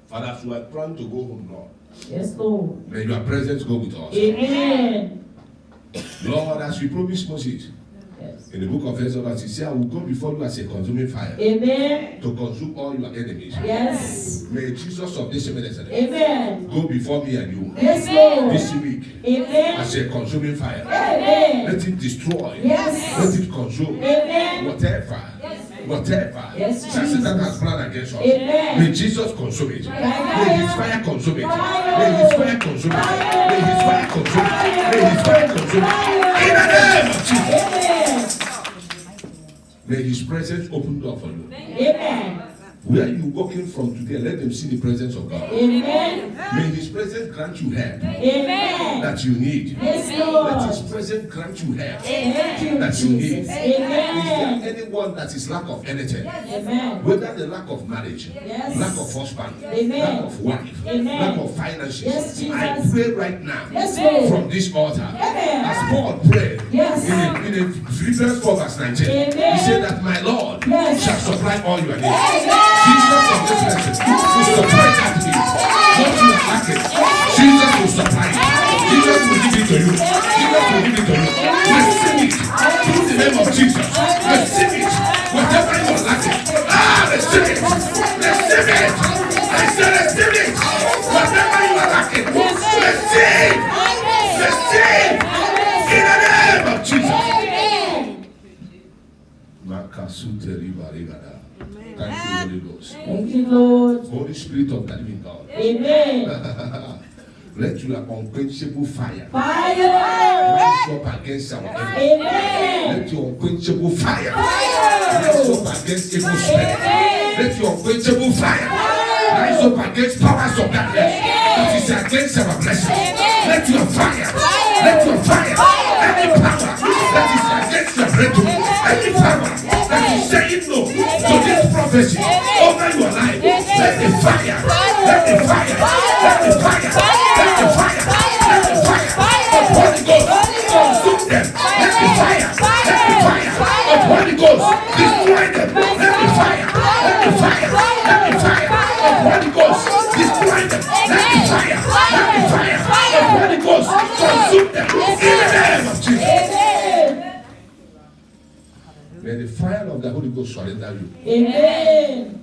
Speaker 1: Father, as we are trying to go home, Lord,
Speaker 3: Yes, Lord.
Speaker 1: may your presence go with us.
Speaker 3: Amen.
Speaker 1: Lord, as you promised Moses
Speaker 3: Yes.
Speaker 1: in the book of Exodus, he said, I will go before you as a consuming fire
Speaker 3: Amen.
Speaker 1: to consume all your enemies.
Speaker 3: Yes.
Speaker 1: May Jesus of this ministry
Speaker 3: Amen.
Speaker 1: go before me and you
Speaker 3: Yes, Lord.
Speaker 1: this week
Speaker 3: Amen.
Speaker 1: as a consuming fire.
Speaker 3: Amen.
Speaker 1: Let it destroy.
Speaker 3: Yes.
Speaker 1: Let it consume.
Speaker 3: Amen.
Speaker 1: Whatever
Speaker 3: Yes,
Speaker 1: that Satan
Speaker 3: Jesus.
Speaker 1: has planned against us.
Speaker 3: Amen.
Speaker 1: May Jesus consume it. May his fire consume it. May his fire consume it. May his fire consume it. May his fire consume it. In the name of Jesus.
Speaker 3: Amen.
Speaker 1: May his presence open door for you.
Speaker 3: Amen.
Speaker 1: Where you walking from today, let them see the presence of God.
Speaker 3: Amen.
Speaker 1: May His presence grant you help
Speaker 3: Amen.
Speaker 1: that you need.
Speaker 3: Yes, Lord.
Speaker 1: Let His presence grant you help
Speaker 3: Thank you,
Speaker 1: that you need.
Speaker 3: Jesus.
Speaker 1: Is
Speaker 3: Amen.
Speaker 1: there anyone that is lack of anything?
Speaker 3: Amen.
Speaker 1: Whether the lack of marriage,
Speaker 3: Yes.
Speaker 1: lack of husband,
Speaker 3: Amen.
Speaker 1: lack of wife,
Speaker 3: Amen.
Speaker 1: lack of finances,
Speaker 3: Yes, Jesus.
Speaker 1: I pray right now
Speaker 3: Yes, Lord.
Speaker 1: from this altar,
Speaker 3: Amen.
Speaker 1: as Paul prayed
Speaker 3: Yes.
Speaker 1: in Philippians 4 verse 19,
Speaker 3: Amen.
Speaker 1: he said that my Lord
Speaker 3: Yes.
Speaker 1: shall supply all your needs.
Speaker 3: Amen.
Speaker 1: Jesus from this lesson will supply that need. What you are lacking, Jesus will supply it. Jesus will give it to you. Jesus will give it to you. Receive it in the name of Jesus. Receive it. Whatever you are lacking, receive it. Receive it. I said receive it. Whatever you are lacking, receive. Receive. In the name of Jesus. Thank you, Holy Ghost.
Speaker 3: Thank you, Lord.
Speaker 1: Holy Spirit of the living God.
Speaker 3: Amen.
Speaker 1: Let your unquenchable fire
Speaker 3: Fire.
Speaker 1: rise up against our enemies.
Speaker 3: Amen.
Speaker 1: Let your unquenchable fire
Speaker 3: Fire.
Speaker 1: rise up against evil spirits.
Speaker 3: Amen.
Speaker 1: Let your unquenchable fire rise up against powers of darkness that is against our blessings. Let your fire, let your fire, any power that is against your breakthrough, any power that is saying no to this prophecy over your life, let the fire, let the fire, let the fire, let the fire, let the fire of Holy Ghost consume them. Let the fire, let the fire of Holy Ghost destroy them. Let the fire, let the fire, let the fire of Holy Ghost destroy them. Let the fire, let the fire of Holy Ghost consume them. In the name of Jesus.
Speaker 3: Amen.
Speaker 1: May the fire of the Holy Ghost surrender you.
Speaker 3: Amen.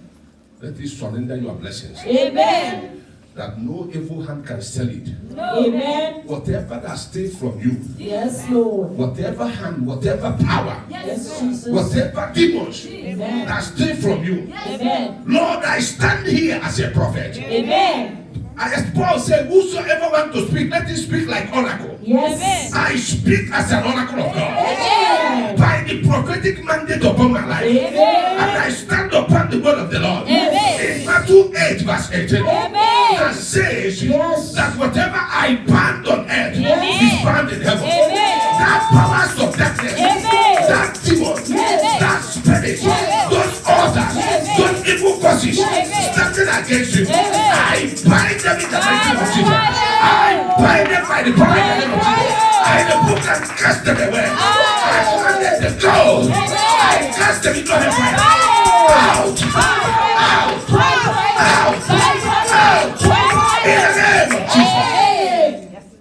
Speaker 1: Let it surrender your blessings.
Speaker 3: Amen.
Speaker 1: That no evil hand can steal it.
Speaker 3: Amen.
Speaker 1: Whatever that stays from you,
Speaker 3: Yes, Lord.
Speaker 1: whatever hand, whatever power,
Speaker 3: Yes, Jesus.
Speaker 1: whatever demons
Speaker 3: Amen.
Speaker 1: that stay from you,
Speaker 3: Amen.
Speaker 1: Lord, I stand here as a prophet.
Speaker 3: Amen.
Speaker 1: As Paul said, whosoever want to speak, let him speak like oracle.
Speaker 3: Yes.
Speaker 1: I speak as an oracle of God.
Speaker 3: Amen.
Speaker 1: By the prophetic mandate upon my life.
Speaker 3: Amen.
Speaker 1: And I stand upon the word of the Lord.
Speaker 3: Amen.
Speaker 1: In Matthew 8 verse 18.
Speaker 3: Amen.
Speaker 1: That says
Speaker 3: Yes.
Speaker 1: that whatever I bind on earth
Speaker 3: Yes.
Speaker 1: is bound in heaven.
Speaker 3: Amen.
Speaker 1: That powers of darkness,
Speaker 3: Amen.
Speaker 1: that demon,
Speaker 3: Yes.
Speaker 1: that spirit,
Speaker 3: Yes.
Speaker 1: those altars,
Speaker 3: Yes.
Speaker 1: those evil forces
Speaker 3: Yes.
Speaker 1: standing against you,
Speaker 3: Amen.
Speaker 1: I bind them in the mighty name of Jesus. I bind them by the power in the name of Jesus. I rebuke and cast them away. I command them to go. I cast them into hellfire. Out! Out! Out! Out! In the name of Jesus.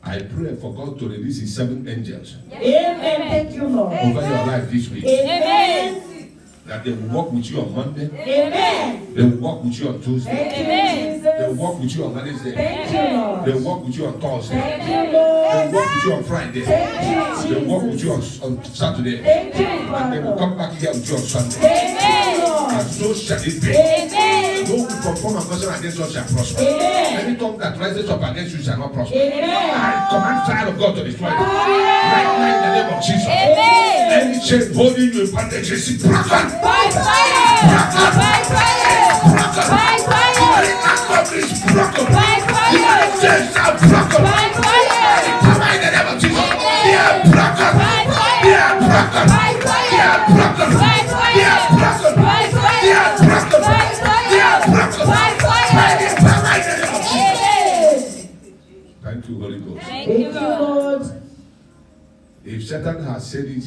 Speaker 1: I pray for God to release His 7 angels
Speaker 3: Amen. Thank you, Lord.
Speaker 1: over your life this week.
Speaker 3: Amen.
Speaker 1: That they will walk with you on Monday.
Speaker 3: Amen.
Speaker 1: They will walk with you on Tuesday.
Speaker 3: Thank you,
Speaker 1: They will
Speaker 3: Jesus.
Speaker 1: walk with you on Wednesday.
Speaker 3: Thank you, Lord.
Speaker 1: They will walk with you on Thursday.
Speaker 3: Thank you,
Speaker 1: They will
Speaker 3: Lord.
Speaker 1: walk with you on Friday.
Speaker 3: Thank you,
Speaker 1: They will walk with
Speaker 3: Jesus.
Speaker 1: you on Saturday.
Speaker 3: Thank you,
Speaker 1: And they will
Speaker 3: Father.
Speaker 1: come back here with you on Sunday.
Speaker 3: Thank you, Lord.
Speaker 1: And so shall it be.
Speaker 3: Amen.
Speaker 1: No weapon formed against against us shall prosper.
Speaker 3: Amen.
Speaker 1: Any tongue that rises up against you shall not prosper.
Speaker 3: Amen.
Speaker 1: I command fire of God to destroy you. Right now in the name of Jesus.
Speaker 3: Amen.
Speaker 1: Any chain holding you in bondage is broken.
Speaker 3: By fire.
Speaker 1: Broken.
Speaker 3: By fire.
Speaker 1: Broken.
Speaker 3: By fire.
Speaker 1: The anger is broken.
Speaker 3: By
Speaker 1: The
Speaker 3: fire.
Speaker 1: chains are broken.
Speaker 3: By fire.
Speaker 1: Power in the name of Jesus. They are broken.
Speaker 3: By fire.
Speaker 1: They are broken.
Speaker 3: By fire.
Speaker 1: They are broken.
Speaker 3: By fire.
Speaker 1: They are broken.
Speaker 3: By fire.
Speaker 1: They are broken.
Speaker 3: By fire.
Speaker 1: They are broken.
Speaker 3: By fire.
Speaker 1: By the power in the name of Jesus.
Speaker 3: Amen.
Speaker 1: Thank you, Holy Ghost.
Speaker 3: Thank you, Lord.
Speaker 1: If Satan has said it,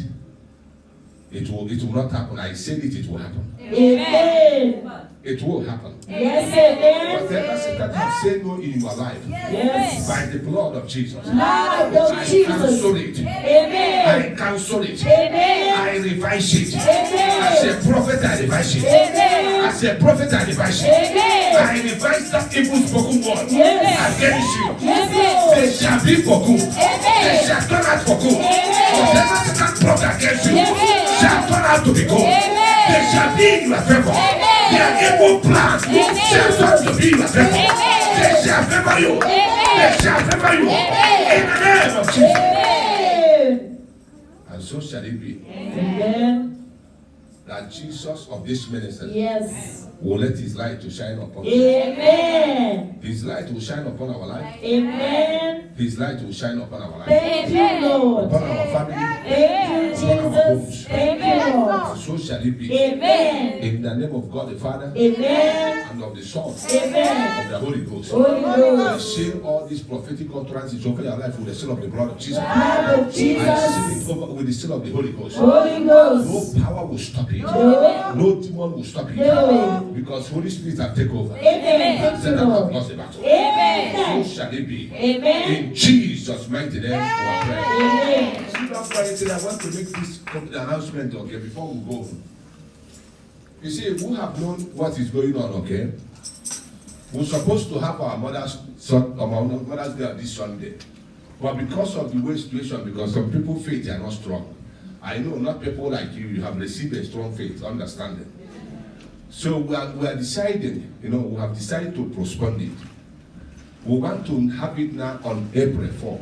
Speaker 1: it will not happen. I said it, it will happen.
Speaker 3: Amen.
Speaker 1: It will happen.
Speaker 3: Yes, amen.
Speaker 1: Whatever Satan has said no in your life,
Speaker 3: Yes.
Speaker 1: by the blood of Jesus,
Speaker 3: Blood of
Speaker 1: I cancel
Speaker 3: Jesus.
Speaker 1: it.
Speaker 3: Amen.
Speaker 1: I cancel it.
Speaker 3: Amen.
Speaker 1: I revise it.
Speaker 3: Amen.
Speaker 1: As a prophet, I revise it.
Speaker 3: Amen.
Speaker 1: As a prophet, I revise it.
Speaker 3: Amen.
Speaker 1: I revise that evil spoken word
Speaker 3: Yes.
Speaker 1: against you.
Speaker 3: Yes, Lord.
Speaker 1: They shall be for good. They
Speaker 3: Amen.
Speaker 1: shall turn out for good.
Speaker 3: Amen.
Speaker 1: Whatever Satan brought against you
Speaker 3: Amen.
Speaker 1: shall turn out to be good.
Speaker 3: Amen.
Speaker 1: They shall be in your favor.
Speaker 3: Amen.
Speaker 1: Their evil plan shall turn to be in your favor.
Speaker 3: Amen.
Speaker 1: They shall favor you.
Speaker 3: Amen.
Speaker 1: They shall favor you.
Speaker 3: Amen.
Speaker 1: In the name of Jesus.
Speaker 3: Amen.
Speaker 1: And so shall it be.
Speaker 3: Amen.
Speaker 1: that Jesus of this ministry
Speaker 4: Yes.
Speaker 1: will let his light to shine upon us.
Speaker 4: Amen.
Speaker 1: His light will shine upon our life.
Speaker 4: Amen.
Speaker 1: His light will shine upon our life.
Speaker 4: Thank you, Lord.
Speaker 1: Upon our family.
Speaker 4: Thank you, Jesus. Thank you, Lord.
Speaker 1: And so shall it be.
Speaker 4: Amen.
Speaker 1: In the name of God the Father.
Speaker 4: Amen.
Speaker 1: And of the Son.
Speaker 4: Amen.
Speaker 1: Of the Holy Ghost.
Speaker 4: Holy
Speaker 1: I
Speaker 4: Ghost.
Speaker 1: seal all these prophetic utterances over your life with the seal of the blood of Jesus.
Speaker 4: Blood of
Speaker 1: I seal
Speaker 4: Jesus.
Speaker 1: it over with the seal of the Holy Ghost.
Speaker 4: Holy Ghost.
Speaker 1: No power will stop it.
Speaker 4: Amen.
Speaker 1: No demon will stop it.
Speaker 4: Amen.
Speaker 1: Because Holy Spirit have taken over.
Speaker 4: Amen.
Speaker 1: And
Speaker 4: Thank you,
Speaker 1: Satan have
Speaker 4: Lord.
Speaker 1: lost the battle.
Speaker 4: Amen.
Speaker 1: So shall it be.
Speaker 4: Amen.
Speaker 1: In Jesus' mighty name, we are praying.
Speaker 4: Amen.
Speaker 1: See, that's why I said I want to make this announcement, okay, before we go. You see, we have known what is going on, okay? We're supposed to have our mother's day this Sunday. But because of the way situation, because some people faith they are not strong. I know not people like you have received a strong faith, understanding. So we are deciding, we have decided to postpone it. We want to have it now on April 4.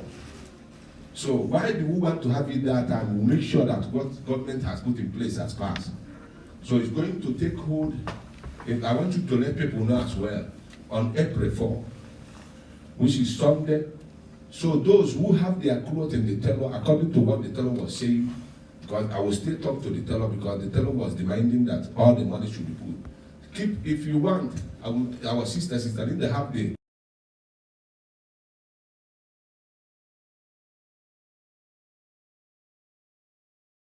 Speaker 1: So why do we want to have it that time? We'll make sure that what government has put in place has passed. So it's going to take hold. I want you to let people know as well, on April 4, which is Sunday. So those who have their clothes in the teller, according to what the teller was saying, because I will still talk to the teller because the teller was demanding that all the money should be put. Keep, if you want, our sister, they have the